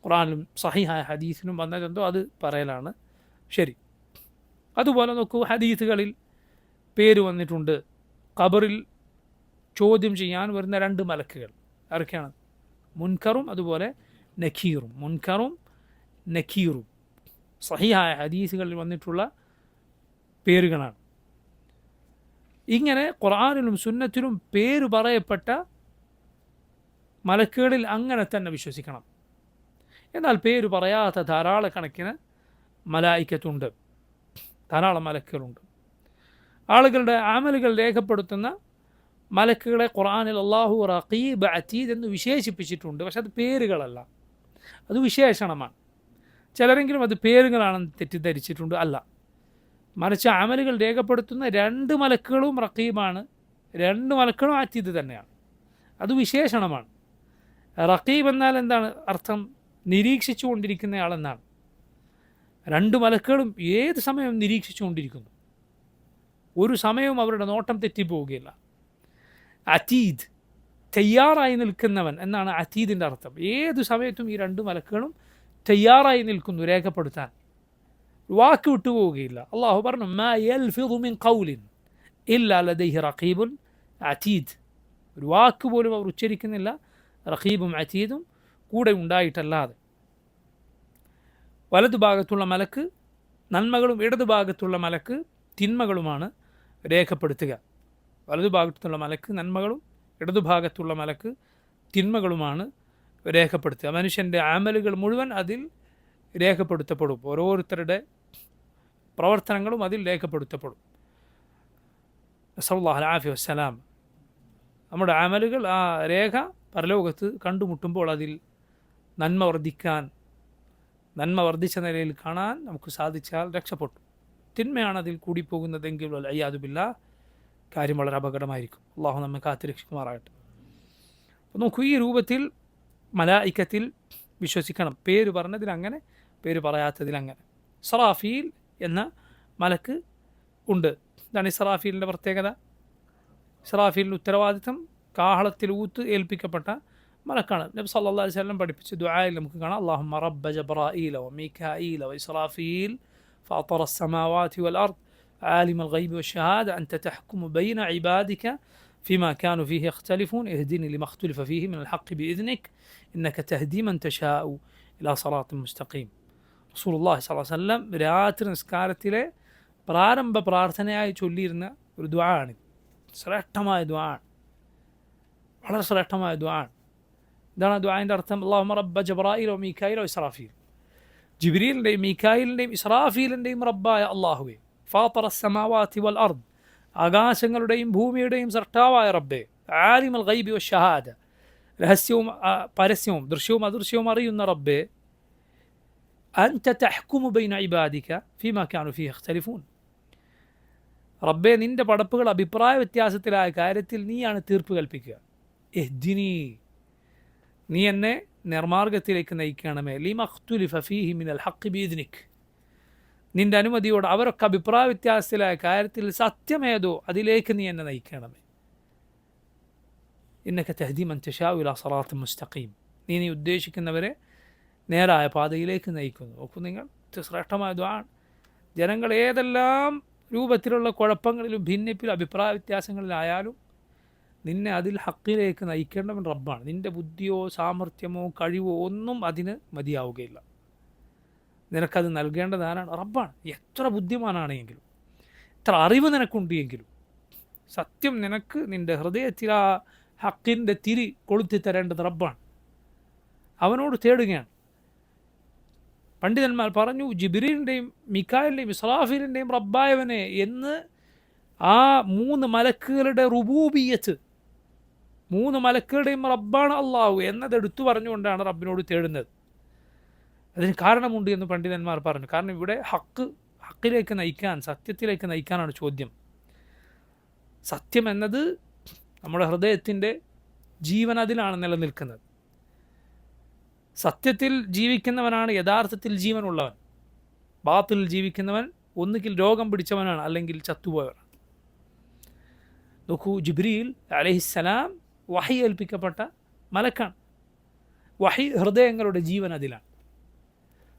ഖുർആനിലും സഹിഹായ ഹദീസിലും വന്നതെന്തോ അത് പറയലാണ് ശരി. അതുപോലെ നോക്കൂ, ഹദീസുകളിൽ പേര് വന്നിട്ടുണ്ട്. ഖബറിൽ ചോദ്യം ചെയ്യാൻ വരുന്ന 2 മലക്കുകൾ ആരൊക്കെയാണ്? മുൻകറും അതുപോലെ നഖീറും. മുൻകറും നഖീറും സഹിഹായ ഹദീസുകളിൽ വന്നിട്ടുള്ള പേരുകളാണ്. ഇങ്ങനെ ഖുർആനിലും സുന്നത്തിലും പേര് പറയപ്പെട്ട മലക്കുകളിൽ അങ്ങനെ തന്നെ വിശ്വസിക്കണം. എന്നാൽ പേര് പറയാത്ത ധാരാളക്കണക്കിന് മലായിക്കത്തുണ്ട്, ധാരാളം മലക്കുകളുണ്ട്. ആളുകളുടെ അമലുകൾ രേഖപ്പെടുത്തുന്ന മലക്കുകളെ ഖുർആനിൽ അല്ലാഹു റഖീബ് അതീദ് എന്ന് വിശേഷിപ്പിച്ചിട്ടുണ്ട്. പക്ഷെ അത് പേരുകളല്ല, അത് വിശേഷണമാണ്. ചിലരെങ്കിലും അത് പേരുകളാണെന്ന് തെറ്റിദ്ധരിച്ചിട്ടുണ്ട്. അല്ല, മറിച്ച് അമലുകൾ രേഖപ്പെടുത്തുന്ന 2 മലക്കുകളും റഖീബാണ്, 2 മലക്കുകളും അതീദ് തന്നെയാണ്. അത് വിശേഷണമാണ്. റഖീബ് എന്നാൽ എന്താണ് അർത്ഥം? നിരീക്ഷിച്ചു കൊണ്ടിരിക്കുന്നയാളെന്നാണ്. 2 മലക്കുകളും ഏത് സമയവും നിരീക്ഷിച്ചു കൊണ്ടിരിക്കുന്നു, ഒരു സമയവും അവരുടെ നോട്ടം തെറ്റിപ്പോവുകയില്ല. അതീദ്, തയ്യാറായി നിൽക്കുന്നവൻ എന്നാണ് അതീദിൻ്റെ അർത്ഥം. ഏതു സമയത്തും ഈ 2 മലക്കുകളും തയ്യാറായി നിൽക്കുന്നു രേഖപ്പെടുത്താൻ, വാക്ക് വിട്ടുപോവുകയില്ല. അള്ളാഹു പറഞ്ഞു, മാ യൽഫിദു മിൻ ഖൗലിൻ ഇല്ലാ ലദൈഹി റഖീബുൻ അതീദ്. ഒരു വാക്ക് പോലും അവർ ഉച്ചരിക്കുന്നില്ല, റഖീബും അതീദും കൂടെ ഉണ്ടായിട്ടല്ലാതെ. വലതുഭാഗത്തുള്ള മലക്ക് നന്മകളും ഇടതുഭാഗത്തുള്ള മലക്ക് തിന്മകളുമാണ് രേഖപ്പെടുത്തുക. വലതുഭാഗത്തുള്ള മലക്ക് നന്മകളും ഇടതുഭാഗത്തുള്ള മലക്ക് തിന്മകളുമാണ് രേഖപ്പെടുത്തുക. മനുഷ്യൻ്റെ അമലുകൾ മുഴുവൻ അതിൽ രേഖപ്പെടുത്തപ്പെടും, ഓരോരുത്തരുടെ പ്രവർത്തനങ്ങളും അതിൽ രേഖപ്പെടുത്തപ്പെടും. നസ്അലുല്ലാഹൽ ആഫിയ വസ്സലാം. നമ്മുടെ അമലുകൾ ആ രേഖ പരലോകത്ത് കണ്ടുമുട്ടുമ്പോൾ അതിൽ നന്മ വർദ്ധിക്കാൻ, നന്മ വർദ്ധിച്ച നിലയിൽ കാണാൻ നമുക്ക് സാധിച്ചാൽ രക്ഷപ്പെട്ടു. തിന്മയാണ് അതിൽ കൂടിപ്പോകുന്നതെങ്കിൽ അയ്യാദു ബില്ലാഹ്, കാര്യം വളരെ അപകടമായിരിക്കും. അള്ളാഹു നമ്മെ കാത്തുരക്ഷിക്കുമാറാകട്ടെ. അപ്പോൾ നോക്കൂ, ഈ രൂപത്തിൽ മലായിക്കത്തിൽ വിശ്വസിക്കണം. പേര് പറഞ്ഞതിൽ അങ്ങനെ, പേര് പറയാത്തതിൽ അങ്ങനെ. ഇസ്രാഫീൽ എന്ന മലക്ക് ഉണ്ട്. ഇതാണ് ഇസ്രാഫീലിൻ്റെ പ്രത്യേകത. ഇസ്രാഫീലിൻ്റെ ഉത്തരവാദിത്തം കാഹളത്തിൽ ഊത്ത് ഏൽപ്പിക്കപ്പെട്ട മലക്കാണ്. നബി സല്ലല്ലാഹു അലൈഹി വസല്ലം പഠിപ്പിച്ച ദുആയിൽ നമുക്ക് കാണാം, അല്ലാഹുമ്മ റബ്ബ ജബ്രായീല വ മീകായീല വ ഇസ്രാഫീൽ ഫാത്തിറ السماوات والأرض عالم الغيب والشهادة أنت تحكم بين عبادك فيما كانوا فيه يختلفون اهدني لما اختلف فيه من الحق بإذنك إنك تهدي من تشاء إلى صراط مستقيم. റസൂലുള്ളാഹി സ്വല്ലല്ലാഹു അലൈഹി വസല്ലം രാത്രി നിസ്കാരത്തിലെ പ്രാരംഭ പ്രാർത്ഥനയായി ചൊല്ലിയിരുന്ന ഒരു ദുആണ്. ശ്രേഷ്ഠമായ ദുആണ്, വളരെ ശ്രേഷ്ഠമായ ദുആണ്. ഇതാണ് ദുആൻ്റെ അർത്ഥം. അല്ലാഹുമ്മ റബ്ബ ജബ്രായീല വ മീകായീല വ ഇസ്രാഫീൽ. ജിബ്രീലിൻ്റെയും മീകായിലിൻ്റെയും ഇസ്രാഫീലിൻ്റെയും റബ്ബായ അല്ലാഹുവേ, ഫാത്തിറ السماوات والأرض, ആകാശങ്ങളുടെയും ഭൂമിയുടെയും സൃഷ്ടാവായ റബ്ബേ, ആലിമുൽ ഗൈബി വശഹാദ, രഹസ്യവും പരസ്യവും ദൃശ്യവും അദൃശ്യവും അറിയുന്ന റബ്ബേ, അൻത തഹ്കുമു ബൈന ഇബാദിക ഫീമാ കാനൂ ഫീഹി യഖ്തലിഫൂൻ. റബ്ബേ, നിന്റെ പടപ്പുകൾ അഭിപ്രായ വ്യത്യാസത്തിലായ കാര്യത്തിൽ നീയാണ് തീർപ്പ് കൽപ്പിക്കുക. ഇഹ്ദിനി, നീ എന്നെ നിർമാർഗത്തിലേക്ക് നയിക്കണമേ. ലിമാ ഖ്തുലിഫ ഫീഹി മിനൽ ഹഖ് ബിഇദ്നിക്, നിന്റെ അനുമതിയോട് അവരൊക്കെ അഭിപ്രായ വ്യത്യാസത്തിലായ കാര്യത്തിൽ സത്യമേതോ അതിലേക്ക് നീ എന്നെ നയിക്കണമേ. ഇന്നക തഹ്ദി മൻ തശാഉ ഇലാ സിറാത്തിൻ മുസ്തഖീം, നീ ഉദ്ദേശിക്കുന്നവരെ നേരായ പാതയിലേക്ക് നയിക്കുന്നു. നോക്കൂ നിങ്ങൾ, ശ്രേഷ്ഠമായ ദുആണ്. ജനങ്ങൾ ഏതെല്ലാം രൂപത്തിലുള്ള കുഴപ്പങ്ങളിലും ഭിന്നിപ്പിലും അഭിപ്രായ വ്യത്യാസങ്ങളിലായാലും നിന്നെ അതിൽ ഹക്കിലേക്ക് നയിക്കേണ്ടവൻ റബ്ബാണ്. നിൻ്റെ ബുദ്ധിയോ സാമർഥ്യമോ കഴിവോ ഒന്നും അതിന് മതിയാവുകയില്ല. നിനക്കത് നൽകേണ്ടത് ആരാണ്? റബ്ബാണ്. എത്ര ബുദ്ധിമാനാണെങ്കിലും, എത്ര അറിവ് നിനക്കുണ്ട് എങ്കിലും, സത്യം നിനക്ക് നിൻ്റെ ഹൃദയത്തിൽ ആ ഹക്കിൻ്റെ തിരി കൊളുത്തി തരേണ്ടത് റബ്ബാണ്. അവനോട് തേടുകയാണ്. പണ്ഡിതന്മാർ പറഞ്ഞു, ജിബ്രീലിൻ്റെയും മികായിലിൻ്റെയും ഇസ്രാഫീലിൻ്റെയും റബ്ബായവനെ എന്ന് ആ 3 മലക്കുകളുടെ റുബൂബിയത്ത്, മൂന്ന് മലക്കുകളുടെയും റബ്ബാണ് അള്ളാഹു എന്നത് എടുത്തു പറഞ്ഞുകൊണ്ടാണ് റബ്ബിനോട് തേടുന്നത്. അതിന് കാരണമുണ്ട് എന്ന് പണ്ഡിതന്മാർ പറഞ്ഞു. കാരണം ഇവിടെ ഹക്കിലേക്ക് നയിക്കാൻ, സത്യത്തിലേക്ക് നയിക്കാനാണ് ചോദ്യം. സത്യം എന്നത് നമ്മുടെ ഹൃദയത്തിൻ്റെ ജീവൻ അതിലാണ് നിലനിൽക്കുന്നത്. സത്യത്തിൽ ജീവിക്കുന്നവനാണ് യഥാർത്ഥത്തിൽ ജീവനുള്ളവൻ. ബാത്തിൽ ജീവിക്കുന്നവൻ ഒന്നുകിൽ രോഗം പിടിച്ചവനാണ്, അല്ലെങ്കിൽ ചത്തുപോയവനാണ്. നോക്കൂ, ജിബ്രീൽ അലൈഹിസ്സലാം വഹി ഏൽപ്പിക്കപ്പെട്ട മലക്കാണ്. വഹി ഹൃദയങ്ങളുടെ ജീവൻ അതിലാണ്.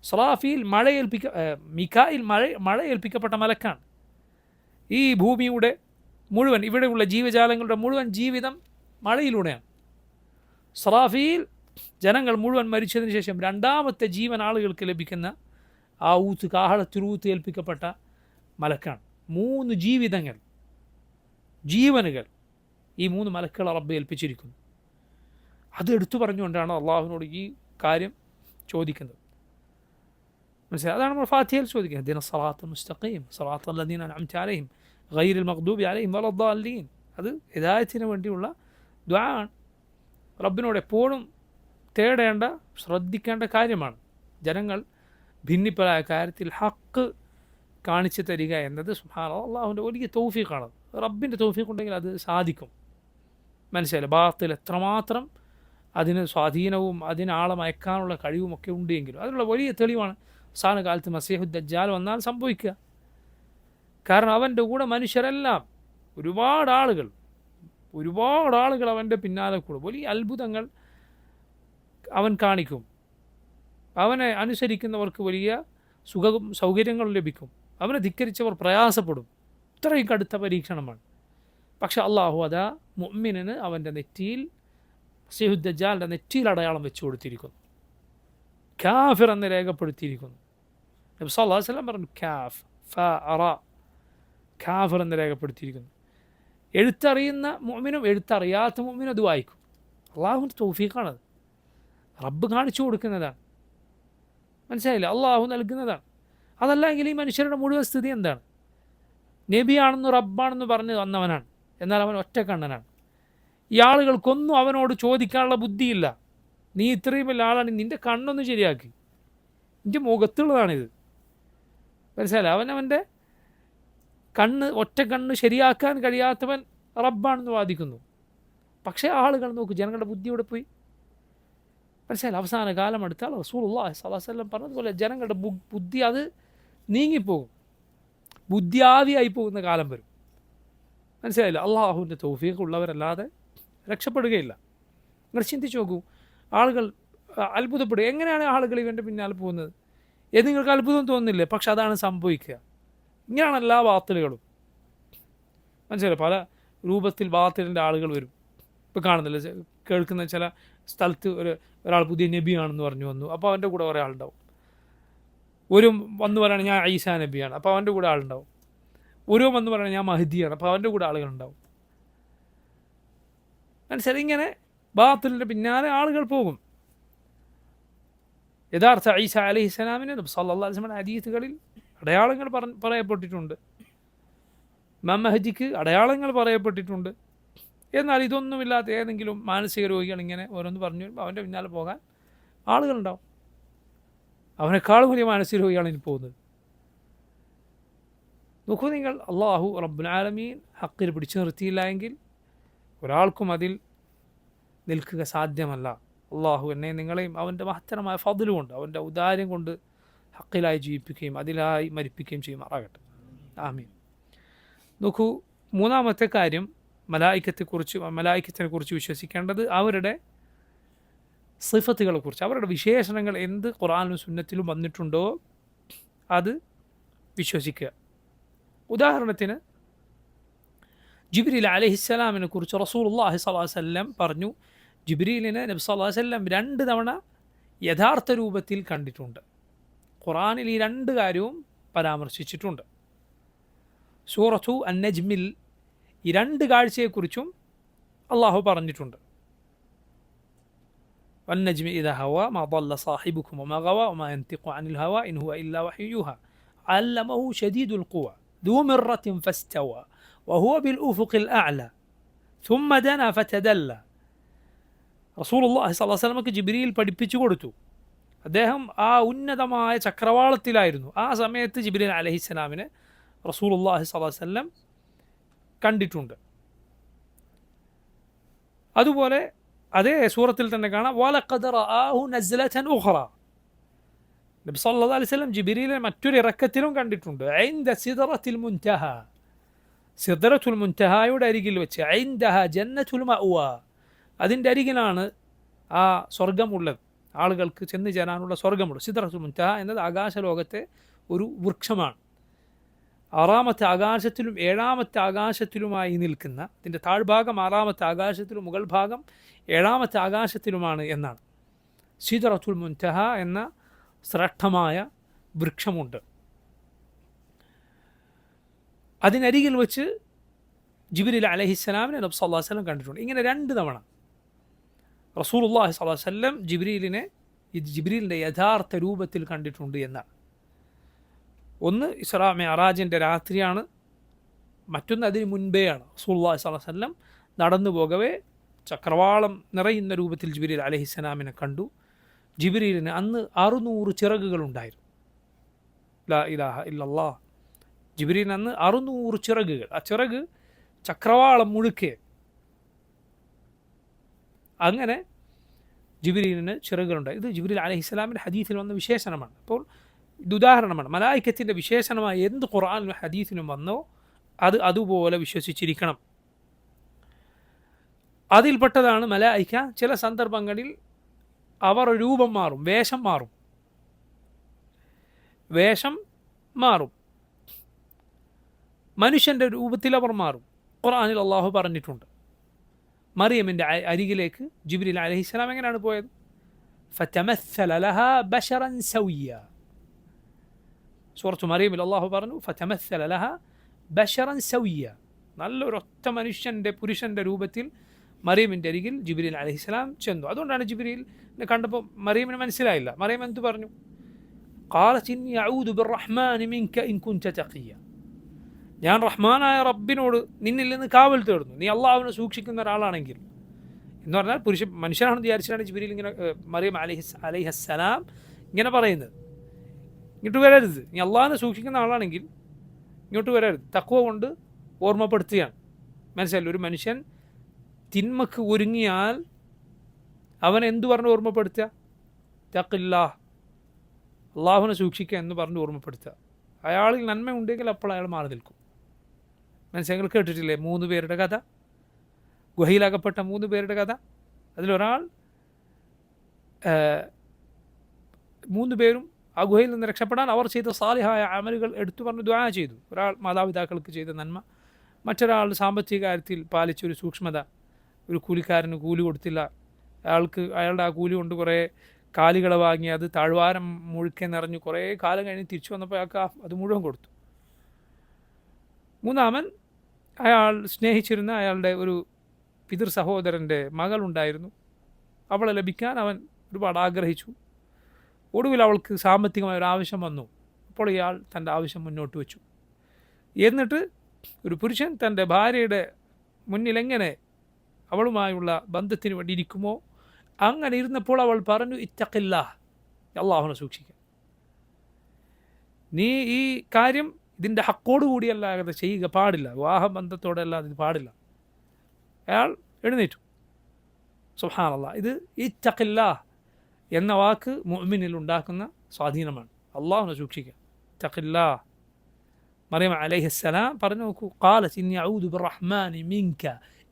സറാഫീൽ മികായിൽ മഴ ഏൽപ്പിക്കപ്പെട്ട മലക്കാണ്. ഈ ഭൂമിയുടെ മുഴുവൻ, ഇവിടെയുള്ള ജീവജാലങ്ങളുടെ മുഴുവൻ ജീവിതം മഴയിലൂടെയാണ്. സറാഫീൽ ജനങ്ങൾ മുഴുവൻ മരിച്ചതിന് ശേഷം രണ്ടാമത്തെ ജീവൻ ആളുകൾക്ക് ലഭിക്കുന്ന ആ കാഹളത്തിലൂത്ത് ഏൽപ്പിക്കപ്പെട്ട മലക്കാണ്. 3 ജീവനുകൾ ഈ 3 മലക്കുകൾ റബ്ബ് ഏൽപ്പിച്ചിരിക്കുന്നു. അത് എടുത്തു പറഞ്ഞുകൊണ്ടാണ് അള്ളാഹുവിനോട് ഈ കാര്യം ചോദിക്കുന്നത്. മനസ്സിലായി? അതാണ് നമ്മൾ ഫാത്തിഹയിൽ ചോദിക്കുന്നത്. ദിന സറാത്തുൽ മുസ്തഖീം സറാത്തുൽ ലദീന അൻഅംത അലൈഹിം ഗൈറിൽ മഗ്ദൂബി അലൈഹിം വലദ്ദാലീൻ. അത് ഹിദായത്തിന് വേണ്ടിയുള്ള ദുആ ആണ്. റബ്ബിനോട് എപ്പോഴും തേടേണ്ട, ശ്രദ്ധിക്കേണ്ട കാര്യമാണ്. ജനങ്ങൾ ഭിന്നിപ്പരായ കാര്യത്തിൽ ഹക്ക് കാണിച്ചു തരിക എന്നത് സുബ്ഹാനല്ലാഹ് അള്ളാഹുവിൻ്റെ വലിയ തൗഫീഖാണ്. റബ്ബിൻ്റെ തൗഫീഖ് ഉണ്ടെങ്കിൽ അത് സാധിക്കും. മനസ്സിലായില്ല? ബാത്തിൽ എത്രമാത്രം അതിന് സ്വാധീനവും അതിനാളമയക്കാനുള്ള കഴിവുമൊക്കെ ഉണ്ടെങ്കിലും അതിനുള്ള വലിയ തെളിവാണ് അവസാന കാലത്ത് മസീഹുദ് ദജ്ജാൽ വന്നാൽ സംഭവിക്കുക. കാരണം അവൻ്റെ കൂടെ മനുഷ്യരെല്ലാം ഒരുപാട് ആളുകൾ അവൻ്റെ പിന്നാലെ കൂടെ വലിയ അത്ഭുതങ്ങൾ അവൻ കാണിക്കും. അവനെ അനുസരിക്കുന്നവർക്ക് വലിയ സൗകര്യങ്ങൾ ലഭിക്കും. അവനെ ധിക്കരിച്ചവർ പ്രയാസപ്പെടും. ഇത്രയും കടുത്ത പരീക്ഷണമാണ്. പക്ഷെ അള്ളാഹു അതാ മുഅ്മിനിന് അവൻ്റെ നെറ്റിയിൽ, മസീഹുദ് ദജ്ജാലിൻ്റെ നെറ്റിയിൽ അടയാളം വെച്ചു കൊടുത്തിരിക്കുന്നു. കാഫിർ എന്ന് രേഖപ്പെടുത്തിയിരിക്കുന്നു. നബി സല്ലല്ലാഹു അലൈഹി വസല്ലം പറഞ്ഞു കാഫിർ എന്ന് രേഖപ്പെടുത്തിയിരിക്കുന്നു. എഴുത്തറിയുന്ന മുഅ്മിനും എഴുത്തറിയാത്ത മുഅ്മിനും അത് വായിക്കും. അള്ളാഹുവിൻ്റെ തൗഫീഖാണത്. റബ്ബ് കാണിച്ചു കൊടുക്കുന്നതാണ്. മനസ്സിലായില്ല? അള്ളാഹു നൽകുന്നതാണ്. അതല്ലെങ്കിൽ ഈ മനുഷ്യരുടെ മുഴുവൻ സ്ഥിതി എന്താണ്? നബിയാണെന്ന് റബ്ബാണെന്ന് പറഞ്ഞ് വന്നവനാണ്, എന്നാൽ അവൻ ഒറ്റക്കണ്ണനാണ്. ഈ ആളുകൾക്കൊന്നും അവനോട് ചോദിക്കാനുള്ള ബുദ്ധിയില്ല. നീ ഇത്രയും വലിയ ആളാണ്, നിൻ്റെ കണ്ണൊന്നും ശരിയാക്കി, നിൻ്റെ മുഖത്തുള്ളതാണിത്. മനസ്സിലായില്ല? അവനവൻ്റെ ഒറ്റ കണ്ണ് ശരിയാക്കാൻ കഴിയാത്തവൻ റബ്ബാണെന്ന് വാദിക്കുന്നു. പക്ഷേ ആളുകൾ നോക്കൂ, ജനങ്ങളുടെ ബുദ്ധി ഇവിടെ പോയി. മനസ്സിലായില്ല? അവസാന കാലം എടുത്താൽ റസൂലുള്ളാഹി സ്വല്ലല്ലാഹു അലൈഹി വസല്ലം പറഞ്ഞതുപോലെ ജനങ്ങളുടെ ബുദ്ധി അത് നീങ്ങിപ്പോകും, ബുദ്ധി ആവിയായി പോകുന്ന കാലം വരും. മനസ്സിലായില്ല? അള്ളാഹുവിൻ്റെ തൗഫീഖ് ഉള്ളവരല്ലാതെ രക്ഷപ്പെടുകയില്ല. നിങ്ങൾ ചിന്തിച്ച് നോക്കൂ, ആളുകൾ അത്ഭുതപ്പെടുക. എങ്ങനെയാണ് ആളുകൾ ഇവൻ്റെ പിന്നാലെ പോകുന്നത്? നിങ്ങൾക്ക് അത്ഭുതം തോന്നുന്നില്ലേ? പക്ഷെ അതാണ് സംഭവിക്കുക. ഇങ്ങനെയാണ് എല്ലാ ബാത്തിലുകളും. മനസ്സിലായില്ല? പല രൂപത്തിൽ ബാത്തിലിൻ്റെ ആളുകൾ വരും. ഇപ്പോൾ കാണുന്നില്ല, കേൾക്കുന്ന ചില സ്ഥലത്ത് ഒരാൾ പുതിയ നബിയാണെന്ന് പറഞ്ഞു വന്നു, അപ്പോൾ അവൻ്റെ കൂടെ കുറേ ആളുണ്ടാവും. ഒരു വന്ന് പറയുകയാണ് ഞാൻ ഈസാ നബിയാണ്, അപ്പോൾ അവൻ്റെ കൂടെ ആളുണ്ടാവും. ഒരു വന്ന് പറയുകയാണ് ഞാൻ മഹദിയാണ്, അപ്പോൾ അവൻ്റെ കൂടെ ആളുകളുണ്ടാവും. മനസ്സിലായി? ഇങ്ങനെ ബാത്തിലിൻ്റെ പിന്നാലെ ആളുകൾ പോകും. യഥാർത്ഥ ഈസ അലൈഹിസ്സലാമിന് നബി സല്ലല്ലാഹു അലൈഹി വസല്ലം ഹദീസുകളിൽ അടയാളങ്ങൾ പറയപ്പെട്ടിട്ടുണ്ട്. ഇമാം മഹദിക്ക് അടയാളങ്ങൾ പറയപ്പെട്ടിട്ടുണ്ട്. എന്നാൽ ഇതൊന്നുമില്ലാത്ത ഏതെങ്കിലും മാനസിക രോഗികൾ ഇങ്ങനെ ഓരോന്ന് പറഞ്ഞു വരുമ്പോൾ അവൻ്റെ പിന്നാലെ പോകാൻ ആളുകളുണ്ടാവും. അവനേക്കാളും വലിയ മാനസിക രോഗിയാണ് ഇനി പോകുന്നത്. നോക്കൂ നിങ്ങൾ, അള്ളാഹു റബ്ബുൽ ആലമീൻ ഹക്കിൽ പിടിച്ചു നിർത്തിയില്ല എങ്കിൽ ഒരാൾക്കും അതിൽ നിൽക്കുക സാധ്യമല്ല. അള്ളാഹു എന്നെ നിങ്ങളെയും അവൻ്റെ മഹത്തരമായ ഫദ്ല് കൊണ്ട്, അവൻ്റെ ഔദാര്യം കൊണ്ട് ഹക്കിലായി ജീവിപ്പിക്കുകയും അതിലായി മരിപ്പിക്കുകയും ചെയ്യുമാറാകട്ടെ. ആമീൻ. നോക്കൂ, മൂന്നാമത്തെ കാര്യം മലായിക്കത്തിനെ കുറിച്ച് വിശ്വസിക്കേണ്ടത് അവരുടെ സിഫത്തുകളെക്കുറിച്ച്, അവരുടെ വിശേഷണങ്ങൾ എന്ത് ഖുർആനിലും സുന്നത്തിലും വന്നിട്ടുണ്ടോ അത് വിശ്വസിക്കുക. ഉദാഹരണത്തിന് ജിബ്രീൽ അലൈഹിസ്സലാമിനെ കുറിച്ച് റസൂലുള്ളാഹി സ്വല്ലല്ലാഹു അലൈഹി വസല്ലം പറഞ്ഞു, ജിബ്രീലിനെ നബി സല്ലല്ലാഹു അലൈഹി വസല്ലം 2 തവണ യഥാർത്ഥ രൂപത്തിൽ കണ്ടിട്ടുണ്ട്. ഖുർആനിൽ ഈ 2 കാര്യവും പരാമർശിച്ചിട്ടുണ്ട്. സൂറത്തു അൻ-നജ്മിൽ ഈ 2 കാഴ്ചയെക്കുറിച്ചും അള്ളാഹു പറഞ്ഞിട്ടുണ്ട്. വന്നജ്മി ഇദാ ഹവാ മാ ضل صاحبكم وما غوى وما ينطق عن الهوى إن هو إلا وحي يوحى علمه شديد القوى ذو مرة فاستوى وهو بالأفق الأعلى ثم دنا فتدلى റസൂലുള്ളാഹി സ്വല്ലല്ലാഹു അലൈഹി വസല്ലമക്ക് ജിബ്രീൽ പഠിപ്പിച്ചു കൊടുത്തു. അദ്ദേഹം ആ ഉന്നതമായ ചക്രവാളത്തിലായിരുന്നു. ആ സമയത്ത് ജിബ്രീൽ അലൈഹിസ്സലാമിനെ റസൂലുള്ളാഹി സ്വല്ലല്ലാഹു അലൈഹി വസല്ലം കണ്ടിട്ടുണ്ട്. അതുപോലെ അതേ സൂറത്തിൽ തന്നെ കാണാം വലഖദ് റആഹു നസ്ലതൻ ഉഖറ. നബി സല്ലല്ലാഹു അലൈഹി വസല്ലം ജിബ്രീലിനെ മറ്റൊരു ഇറക്കത്തിലും കണ്ടിട്ടുണ്ട്. ഇൻദ സിദ്റത്തുൽ മുൻതഹ, സിദ്റത്തുൽ മുൻതഹയുടെ അരികിൽ വെച്ച്. ഇൻദഹ ജന്നത്തുൽ മഅവ, അതിൻ്റെ അരികിലാണ് ആ സ്വർഗമുള്ളത്, ആളുകൾക്ക് ചെന്ന് ചേരാനുള്ള സ്വർഗമുള്ളത്. സിദ്റത്തുൽ മുൻതഹ എന്നത് ആകാശലോകത്തെ ഒരു വൃക്ഷമാണ്. ആറാമത്തെ ആകാശത്തിലും ഏഴാമത്തെ ആകാശത്തിലുമായി നിൽക്കുന്ന, ഇതിൻ്റെ താഴ്ഭാഗം ആറാമത്തെ ആകാശത്തിലും മുകൾ ഭാഗം ഏഴാമത്തെ ആകാശത്തിലുമാണ് എന്നാണ്. സിദ്റത്തുൽ മുൻതഹ എന്ന ശ്രേഷ്ഠമായ വൃക്ഷമുണ്ട്. അതിനരികിൽ വെച്ച് ജിബ്രീൽ അലൈഹിസ്സലാമിനെ നബി സല്ലല്ലാഹു അലൈഹി വസല്ലം കണ്ടിട്ടുണ്ട്. ഇങ്ങനെ 2 തവണ റസൂലുള്ളാഹി സ്വല്ലല്ലാഹു അലൈഹി വസല്ലം ജിബ്രീലിൻ്റെ യഥാർത്ഥ രൂപത്തിൽ കണ്ടിട്ടുണ്ട് എന്നാണ്. ഒന്ന് ഇസ്രാ മിഅ്റാജിൻ്റെ രാത്രിയാണ്, മറ്റൊന്ന് അതിന് മുൻപേയാണ്. റസൂലുള്ളാഹി സ്വല്ലല്ലാഹു അലൈഹി വസല്ലം നടന്നു പോകവേ ചക്രവാളം നിറയുന്ന രൂപത്തിൽ ജിബ്രീൽ അലൈഹിസ്സലാമിനെ കണ്ടു. ജിബ്രീലിന് അന്ന് 600 ചിറകുകളുണ്ടായിരുന്നു. ലാ ഇലാഹ ഇല്ലല്ലാഹ്. ജിബ്രീലിന് അന്ന് 600 ചിറകുകൾ. ആ ചിറക് ചക്രവാളം മുഴുക്കെ. അങ്ങനെ ജിബ്രീലിന് ചിറകുകളുണ്ടായി. ഇത് ജിബ്രീൽ അലൈഹിസ്സലാമിൻ്റെ ഹദീസിൽ വന്ന വിശേഷണമാണ്. അപ്പോൾ ഇത് ഉദാഹരണമാണ്. മലായിക്കത്തിൻ്റെ വിശേഷണമായി എന്ത് ഖുർആനിലും ഹദീസിലും വന്നോ അത് അതുപോലെ വിശ്വസിച്ചിരിക്കണം. അതിൽപ്പെട്ടതാണ് മലായിക്ക. ചില സന്ദർഭങ്ങളിൽ അവർ രൂപം മാറും, വേഷം മാറും, മനുഷ്യൻ്റെ രൂപത്തിൽ അവർ മാറും. ഖുർആനിൽ അള്ളാഹു പറഞ്ഞിട്ടുണ്ട്. മറിയമിൻ്റെ അരികിലേക്ക് ജിബ്രീൽ അലൈഹിസ്സലാം എങ്ങനെയാണ് പോയത്? ഫതമസ്സല ലഹാ ബശറൻ സവിയ്യ. സൂറത്ത് മറിയമിൽ അള്ളാഹു പറഞ്ഞു ഫതമസ്സല ലഹാ ബശറൻ സവിയ്യ. നല്ലൊരൊറ്റ പുരുഷൻ്റെ രൂപത്തിൽ മറിയമിൻ്റെ അരികിൽ ജിബ്രീൽ അലൈഹിസ്സലാം ചെന്നു. അതുകൊണ്ടാണ് ജിബ്രീലിനെ കണ്ടപ്പോൾ മറിയമിന് മനസ്സിലായില്ല. മറിയം എന്ത് പറഞ്ഞു? ഖാലത് ഇന്നി അഊദു ബിർറഹ്മാനി മിൻക ഇൻ കുൻത തഖിയ. ഞാൻ റഹ്മാനായ റബ്ബിനോട് നിന്നിൽ നിന്ന് കാവൽ തേടുന്നു, നീ അള്ളാഹുവിനെ സൂക്ഷിക്കുന്ന ഒരാളാണെങ്കിൽ. എന്ന് പറഞ്ഞാൽ മനുഷ്യനാണെന്ന് വിചാരിച്ചിട്ടാണ് ജിബ്രീൽ ഇങ്ങനെ മറിയം അലൈഹിസ്സലാം ഇങ്ങനെ പറയുന്നത്. ഇങ്ങോട്ട് വരരുത്, നീ അള്ളാഹിനെ സൂക്ഷിക്കുന്ന ആളാണെങ്കിൽ ഇങ്ങോട്ട് വരരുത്. തഖ്വ കൊണ്ട് ഓർമ്മപ്പെടുത്തുകയാണ്. മനസ്സിലായില്ല? ഒരു മനുഷ്യൻ തിന്മക്ക് ഒരുങ്ങിയാൽ അവൻ എന്തു പറഞ്ഞ് ഓർമ്മപ്പെടുത്തുക? തഖില്ലാഹ്, അള്ളാഹുവിനെ സൂക്ഷിക്കുക എന്ന് പറഞ്ഞ് ഓർമ്മപ്പെടുത്തുക. അയാളിൽ നന്മ ഉണ്ടെങ്കിൽ അപ്പോൾ അയാൾ മാറി നിൽക്കും. മനസ്സിലായി? കേട്ടിട്ടില്ലേ 3 പേരുടെ കഥ? ഗുഹയിലകപ്പെട്ട 3 പേരുടെ കഥ. അതിലൊരാൾ 3 പേരും ആ ഗുഹയിൽ നിന്ന് രക്ഷപ്പെടാൻ അവർ ചെയ്ത സാലിഹായ അമലുകൾ എടുത്തു പറഞ്ഞ് ദുആ ചെയ്തു. ഒരാൾ മാതാപിതാക്കൾക്ക് ചെയ്ത നന്മ, മറ്റൊരാൾ സാമ്പത്തിക കാര്യത്തിൽ പാലിച്ചൊരു സൂക്ഷ്മത, ഒരു കൂലിക്കാരന് കൂലി കൊടുത്തില്ല, അയാളുടെ ആ കൂലി കൊണ്ട് കുറേ കാലികളെ വാങ്ങി അത് താഴ്വാരം മുഴുക്കെ നിറഞ്ഞു. കുറേ കാലം കഴിഞ്ഞ് തിരിച്ചു വന്നപ്പോൾ അയാൾക്ക് അത് മുഴുവൻ കൊടുത്തു. 3-മൻ അയാൾ സ്നേഹിച്ചിരുന്ന അയാളുടെ ഒരു പിതൃ സഹോദരൻ്റെ മകളുണ്ടായിരുന്നു. അവളെ ലഭിക്കാൻ അവൻ ഒരുപാട് ആഗ്രഹിച്ചു. ഒടുവിൽ അവൾക്ക് സാമ്പത്തികമായ ഒരു ആവശ്യം വന്നു. അപ്പോൾ ഇയാൾ തൻ്റെ ആവശ്യം മുന്നോട്ട് വെച്ചു. എന്നിട്ട് ഒരു പുരുഷൻ തൻ്റെ ഭാര്യയുടെ മുന്നിൽ എങ്ങനെ അവളുമായുള്ള ബന്ധത്തിന് വേണ്ടി ഇരിക്കുമോ അങ്ങനെ ഇരുന്നപ്പോൾ അവൾ പറഞ്ഞു ഇത്തഖില്ലാഹ്, അള്ളാഹുവിനെ സൂക്ഷിക്കുക. നീ ഈ കാര്യം ഇതിൻ്റെ ഹക്കോടുകൂടിയല്ലാതെ ചെയ്യുക പാടില്ല, വിവാഹബന്ധത്തോടെ അല്ലാതെ ഇത് പാടില്ല. അയാൾ എഴുന്നേറ്റു. സുബ്ഹാനല്ലാഹ്. ഇത് ഇത്തഖില്ലാഹ് എന്ന വാക്ക് മുഅ്മിനിൽ ഉണ്ടാക്കുന്ന സ്വാധീനമാണ്. അള്ളാഹുവിനെ സൂക്ഷിക്കുക. ഇത്തഖില്ലാഹ്. മറിയം അലൈഹിസ്സലാം പറഞ്ഞു നോക്കൂ, ഖാലത് ഇന്നി അഊദു ബിർറഹ്മാനി മിൻക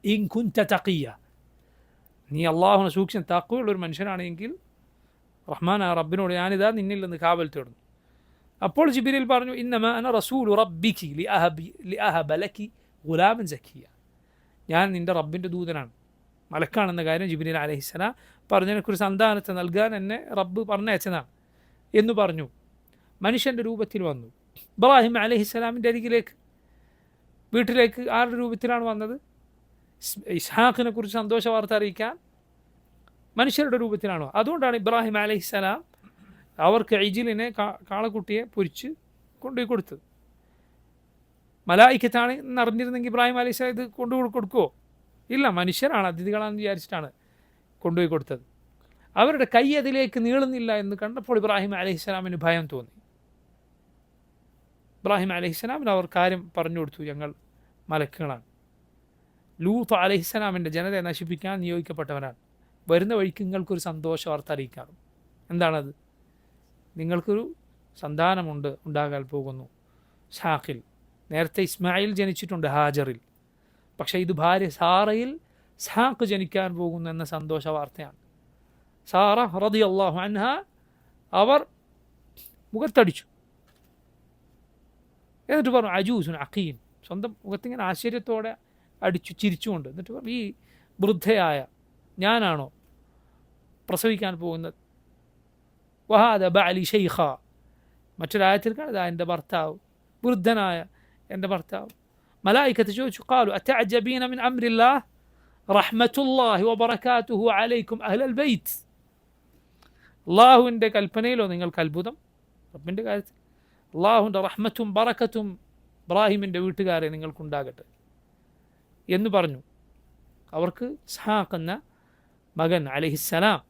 ഇൻ കുൻത തഖിയ. നീ അള്ളാഹുവിനെ സൂക്ഷിച്ച തഖ്വയുള്ള ഒരു മനുഷ്യനാണെങ്കിൽ റഹ്മാനായ റബ്ബിനോട് ഞാനിതാ നിന്നിൽ നിന്ന് കാവൽ തേടുന്നു. അപ്പോൾ ജിബ്രീൽ പറഞ്ഞു ഇന്നമാ അന റസൂലു റബ്ബികി ലിഅഹബ ലകി ഗുലാമൻ സക്കിയ. ഞാൻ നിൻ്റെ റബ്ബിൻ്റെ ദൂതനാണ്, മലക്കാണെന്ന കാര്യം ജിബ്രീൽ അലൈഹിസ്സലാം പറഞ്ഞു. എനിക്കൊരു സന്താനത്തെ നൽകാൻ എന്നെ റബ്ബ് പറഞ്ഞയച്ചതാണ് എന്ന് പറഞ്ഞു. മനുഷ്യൻ്റെ രൂപത്തിൽ വന്നു. ഇബ്രാഹിം അലൈഹിസ്സലാമിൻ്റെ അരികിലേക്ക്, വീട്ടിലേക്ക് ആരുടെ രൂപത്തിലാണ് വന്നത്? ഇസ്ഹാഖിനെ കുറിച്ച് സന്തോഷ വാർത്ത അറിയിക്കാൻ മനുഷ്യരുടെ രൂപത്തിലാണോ? അതുകൊണ്ടാണ് ഇബ്രാഹിം അലൈഹിസ്സലാം അവർക്ക് ഇജിലിനെ, കാളക്കുട്ടിയെ പൊരിച്ച് കൊണ്ടുപോയി കൊടുത്തത്. മലായിക്കത്താണ് എന്നറിഞ്ഞിരുന്നെങ്കിൽ ഇബ്രാഹിം അലൈഹിസ്സലാം ഇത് കൊടുക്കുമോ? ഇല്ല, മനുഷ്യരാണ്, അതിഥികളാണെന്ന് വിചാരിച്ചിട്ടാണ് കൊണ്ടുപോയി കൊടുത്തത്. അവരുടെ കൈ അതിലേക്ക് നീളുന്നില്ല എന്ന് കണ്ടപ്പോൾ ഇബ്രാഹിം അലൈഹിസ്സലാമിന് ഭയം തോന്നി. ഇബ്രാഹിം അലൈഹിസ്സലാമിന് അവർ കാര്യം പറഞ്ഞു കൊടുത്തു, ഞങ്ങൾ മലക്കുകളാണ്, ലൂത്ത് അലൈഹിസ്സലാമിൻ്റെ ജനതയെ നശിപ്പിക്കാൻ നിയോഗിക്കപ്പെട്ടവരാണ്, വരുന്ന വഴിക്ക് നിങ്ങൾക്കൊരു സന്തോഷ വാർത്ത അറിയിക്കാറും. എന്താണത്? നിങ്ങൾക്കൊരു സന്താനമുണ്ട്, ഉണ്ടാകാൻ പോകുന്നു ഷാഖിൽ. നേരത്തെ ഇസ്മായിൽ ജനിച്ചിട്ടുണ്ട് ഹാജറിൽ, പക്ഷേ ഇത് ഭാര്യ സാറയിൽ ഇസ്ഹാഖ് ജനിക്കാൻ പോകുന്നു എന്ന സന്തോഷ വാർത്തയാണ്. സാറ റളിയല്ലാഹു അൻഹ അവർ മുഖത്തടിച്ചു. എന്നിട്ട് പറഞ്ഞു അജൂസുൻ അഖീം, സ്വന്തം മുഖത്തിങ്ങനെ ആശ്ചര്യത്തോടെ അടിച്ചു ചിരിച്ചുകൊണ്ട്. എന്നിട്ട് പറഞ്ഞു, ഈ വൃദ്ധയായ ഞാനാണോ പ്രസവിക്കാൻ പോകുന്നത്? വഹാദ ബഅലി ഷൈഖ, മറ്റൊരായത്തിൽ കാണുക എൻ്റെ ഭർത്താവ്, വൃദ്ധനായ എൻ്റെ ഭർത്താവ്. മലായികത്ത് ചോദിച്ചു, ഖാലു അതഅജബീന മിൻ അംരില്ലാഹ് റഹ്മത്തുല്ലാഹി വബറകാതുഹു അലൈക്കും അഹ്ലൽ ബൈത്ത്. അള്ളാഹുവിൻ്റെ കൽപ്പനയിലോ നിങ്ങൾക്ക് അത്ഭുതം? റബ്ബിൻ്റെ കാര്യത്തിൽ അള്ളാഹുവിൻ്റെ റഹ്മത്തും ബറക്കത്തും ഇബ്രാഹിമിൻ്റെ വീട്ടുകാരെ നിങ്ങൾക്കുണ്ടാകട്ടെ എന്ന് പറഞ്ഞു. അവർക്ക് ഇസ്ഹാഖ് എന്ന മകൻ അലൈഹിസ്സലാം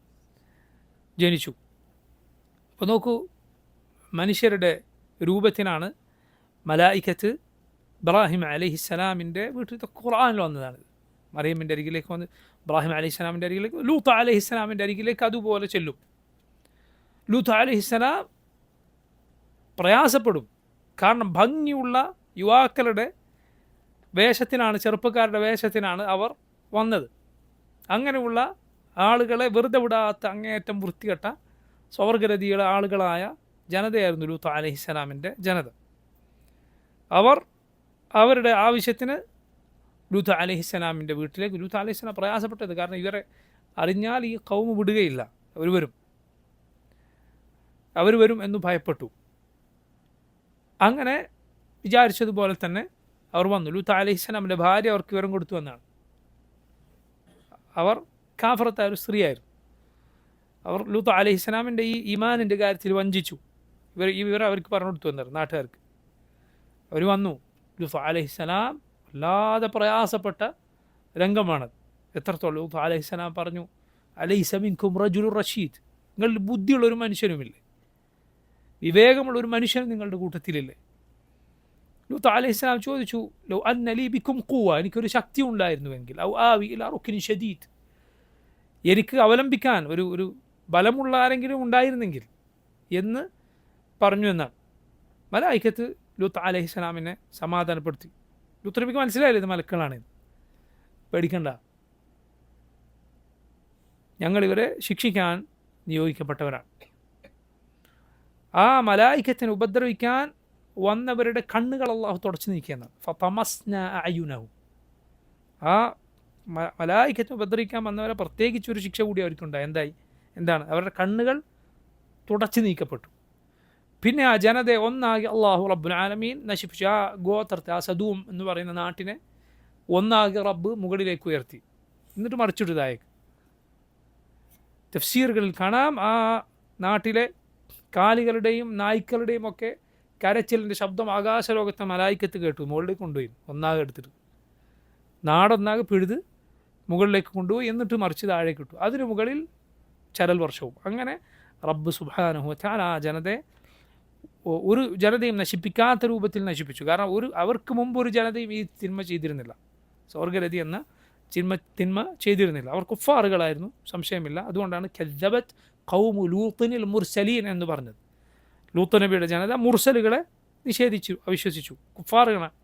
ജനിച്ചു. അപ്പോൾ നോക്കൂ, മനുഷ്യരുടെ രൂപത്തിനാണ് മലായികത്ത് ഇബ്രാഹിം അലൈഹിസ്സലാമിൻ്റെ വീട്ടിൽ. ഖുർആനിൽ വന്നതാണ്. മറിയമിൻ്റെ അരികിലേക്ക് വന്ന് ഇബ്രാഹിം അലൈഹിസ്സലാമിൻ്റെ അരികിലേക്ക്, ലൂത്ത് അലൈഹിസ്സലാമിൻ്റെ അരികിലേക്ക് അതുപോലെ ചെല്ലും. ലൂത്ത് അലൈഹിസ്സലാം പ്രയാസപ്പെടും. കാരണം ഭംഗിയുള്ള യുവാക്കളുടെ വേഷത്തിനാണ്, ചെറുപ്പക്കാരുടെ വേഷത്തിനാണ് അവർ വന്നത്. അങ്ങനെയുള്ള ആളുകളെ വെറുതെ വിടാത്ത അങ്ങേയറ്റം വൃത്തികെട്ട സ്വർഗരതിയുടെ ആളുകളായ ജനതയായിരുന്നു ലൂത്ത് അലൈഹിസ്സലാമിൻ്റെ ജനത. അവർ അവരുടെ ആവശ്യത്തിന് ലൂത്ത് അലൈഹിസ്സലാമിൻ്റെ വീട്ടിലേക്ക്, ലൂത്ത് അലൈഹിസ്സലാം പ്രയാസപ്പെട്ടത് കാരണം ഇവരെ അറിഞ്ഞാൽ ഈ ഖൗമ് വിടുകയില്ല, അവർ വരും എന്ന് ഭയപ്പെട്ടു. അങ്ങനെ വിചാരിച്ചതുപോലെ തന്നെ അവർ വന്നു. ലൂത്ത് അലൈഹിസ്സലാമിൻ്റെ ഭാര്യ അവർക്ക് വിവരം കൊടുത്തു എന്നാണ്. അവർ കാഫറത്തായ ഒരു സ്ത്രീയായിരുന്നു. അവർ ലൂത്ത് അലൈഹിസ്സലാമിൻ്റെ ഈ ഈമാനിൻ്റെ കാര്യത്തിൽ വഞ്ചിച്ചു. ഈ വിവരം അവർക്ക് പറഞ്ഞു കൊടുത്തു എന്നാണ് നാട്ടുകാർക്ക്. അവർ വന്നു. ലൂത്ത് അലൈഹിസ്സലാം വല്ലാതെ പ്രയാസപ്പെട്ട രംഗമാണത്. എത്രത്തോളം? ലൂത്ത് അലൈഹിസ്സലാം പറഞ്ഞു, അലൈസ മിൻകും റജുലുർ റഷീദ്, നിങ്ങളുടെ ബുദ്ധിയുള്ളൊരു മനുഷ്യനുമില്ലേ, വിവേകമുള്ളൊരു മനുഷ്യനും നിങ്ങളുടെ കൂട്ടത്തിലില്ലേ? ലൂത്ത് അലൈഹിസ്സലാം ചോദിച്ചു, ലൗ അന്ന ലീ ബിക്കും ഖുവ, എനിക്കൊരു ശക്തി ഉണ്ടായിരുന്നുവെങ്കിൽ, ഔ ആവി ഇലാ റുക്നിൻ ശദീദ്, എനിക്ക് അവലംബിക്കാൻ ഒരു ബലമുള്ള ആരെങ്കിലും ഉണ്ടായിരുന്നെങ്കിൽ എന്ന് പറഞ്ഞു എന്നാണ്. മലായികത്ത് ലൂത്ത് അലൈഹിസ്സലാമിനെ സമാധാനപ്പെടുത്തി. ലൂത്ത് നബിക്ക് മനസ്സിലായില്ല ഇത് മലക്കുകളാണെന്ന്. പേടിക്കണ്ട, ഞങ്ങളിവരെ ശിക്ഷിക്കാൻ നിയോഗിക്കപ്പെട്ടവരാണ്. ആ മലായികത്തിനെ ഉപദ്രവിക്കാൻ വന്നവരുടെ കണ്ണുകൾ അള്ളാഹു തുടച്ചു നീക്കിയെന്നാണ്. ഫതമസ്ന അയുനഹും, ആ മലായികത്തിനെ ഉപദ്രവിക്കാൻ വന്നവരെ പ്രത്യേകിച്ചൊരു ശിക്ഷ കൂടി അവർക്കുണ്ടായി. എന്താണ്? അവരുടെ കണ്ണുകൾ തുടച്ചു നീക്കപ്പെട്ടു. പിന്നെ ആ ജനതയെ ഒന്നാകെ അള്ളാഹു റബ്ബുൽ ആലമീൻ നശിപ്പിച്ചു. ആ ഗോത്രത്തെ, ആ സദൂം എന്ന് പറയുന്ന നാട്ടിനെ ഒന്നാകെ റബ്ബ് മുകളിലേക്ക് ഉയർത്തി, എന്നിട്ട് മറിച്ചിട്ടു താഴേക്ക്. തഫ്സീറുകളിൽ കാണാം, ആ നാട്ടിലെ കാലികളുടെയും നായ്ക്കളുടെയും ഒക്കെ കരച്ചിലിൻ്റെ ശബ്ദം ആകാശലോകത്തെ മലായിക്കത്ത് കേട്ടു. മുകളിലേക്ക് കൊണ്ടുപോയി, ഒന്നാകെ എടുത്തിട്ട് നാടൊന്നാകെ പിഴുത് മുകളിലേക്ക് കൊണ്ടുപോയി, എന്നിട്ട് മറിച്ച് താഴേക്ക് ഇട്ടു. അതിന് മുകളിൽ ചരൽ വർഷവും. അങ്ങനെ റബ്ബ് സുബ്ഹാനഹു വ തആല ആ ജനതയെ ഒരു ജനതയും നശിപ്പിക്കാത്ത രൂപത്തിൽ നശിപ്പിച്ചു. കാരണം അവർക്ക് മുമ്പ് ഒരു ജനതയും ഈ തിന്മ ചെയ്തിരുന്നില്ല, സ്വർഗരതി എന്ന തിന്മ ചെയ്തിരുന്നില്ല. അവർ കുഫാറുകളായിരുന്നു, സംശയമില്ല. അതുകൊണ്ടാണ് കദ്ദബത് ഖൗമു ലൂത്തിനിൽ മുർസലീൻ എന്ന് പറഞ്ഞത്. ലൂത്ത് നബിയുടെ ജനത മുർസലുകളെ നിഷേധിച്ചു, അവിശ്വസിച്ചു. കുഫാറുകളാണ്,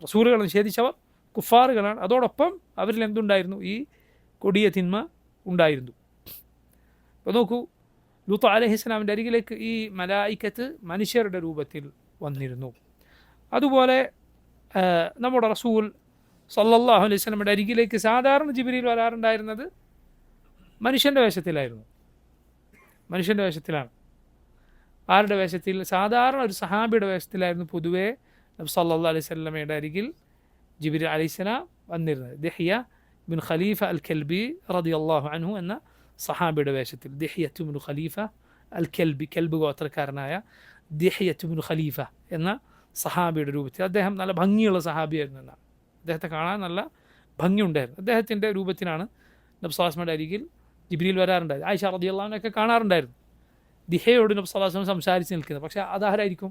റസൂലുകളെ നിഷേധിച്ചവർ കുഫാറുകളാണ്. അതോടൊപ്പം അവരിൽ എന്തുണ്ടായിരുന്നു? ഈ കൊടിയ തിന്മ ഉണ്ടായിരുന്നു. അപ്പോൾ നോക്കൂ, ലൂത്ത് അലൈഹിസ്സലാമിൻ്റെ അരികിലേക്ക് ഈ മലായിക്കത്ത് മനുഷ്യരുടെ രൂപത്തിൽ വന്നിരുന്നു. അതുപോലെ നമ്മുടെ റസൂൽ സല്ലല്ലാഹു അലൈഹി വസല്ലമയുടെ അരികിലേക്ക് സാധാരണ ജിബ്രീൽ വരാറുണ്ടായിരുന്നത് മനുഷ്യൻ്റെ വേഷത്തിലായിരുന്നു. മനുഷ്യൻ്റെ വേഷത്തിലാണ്. ആരുടെ വേഷത്തിൽ? സാധാരണ ഒരു സഹാബിയുടെ വേഷത്തിലായിരുന്നു പൊതുവേ നബി സല്ലല്ലാഹു അലൈഹി വസല്ലമയുടെ അരികിൽ ജിബ്രീൽ അലൈഹിസ്സലാം വന്നിരുന്നത്. ദിഹ്യ ബിൻ ഖലീഫ അൽ കൽബി റളിയല്ലാഹു അൻഹു എന്ന സഹാബിയുടെ വേഷത്തിൽ. ദിഹ്യത്ത് ബിൻ ഖലീഫ അൽ കൽബി, കൽബ് ഗോത്രക്കാരനായ ദിഹ്യത്ത് ബിൻ ഖലീഫ എന്ന സഹാബിയുടെ രൂപത്തിൽ. അദ്ദേഹം നല്ല ഭംഗിയുള്ള സഹാബിയായിരുന്നു എന്നാണ്. അദ്ദേഹത്തെ കാണാൻ നല്ല ഭംഗിയുണ്ടായിരുന്നു. അദ്ദേഹത്തിൻ്റെ രൂപത്തിലാണ് നബി സ്വല്ലല്ലാഹു അലൈഹി വസല്ലമയുടെ അരികിൽ ജിബ്രീൽ വരാറുണ്ടായിരുന്നു. ആയിഷ റളിയല്ലാഹു അൻഹയൊക്കെ കാണാറുണ്ടായിരുന്നു ദിഹയോട് നബി സല്ലല്ലാഹു അലൈഹി വസല്ലം സംസാരിച്ച് നിൽക്കുന്നത്. പക്ഷേ അതാരായിരിക്കും?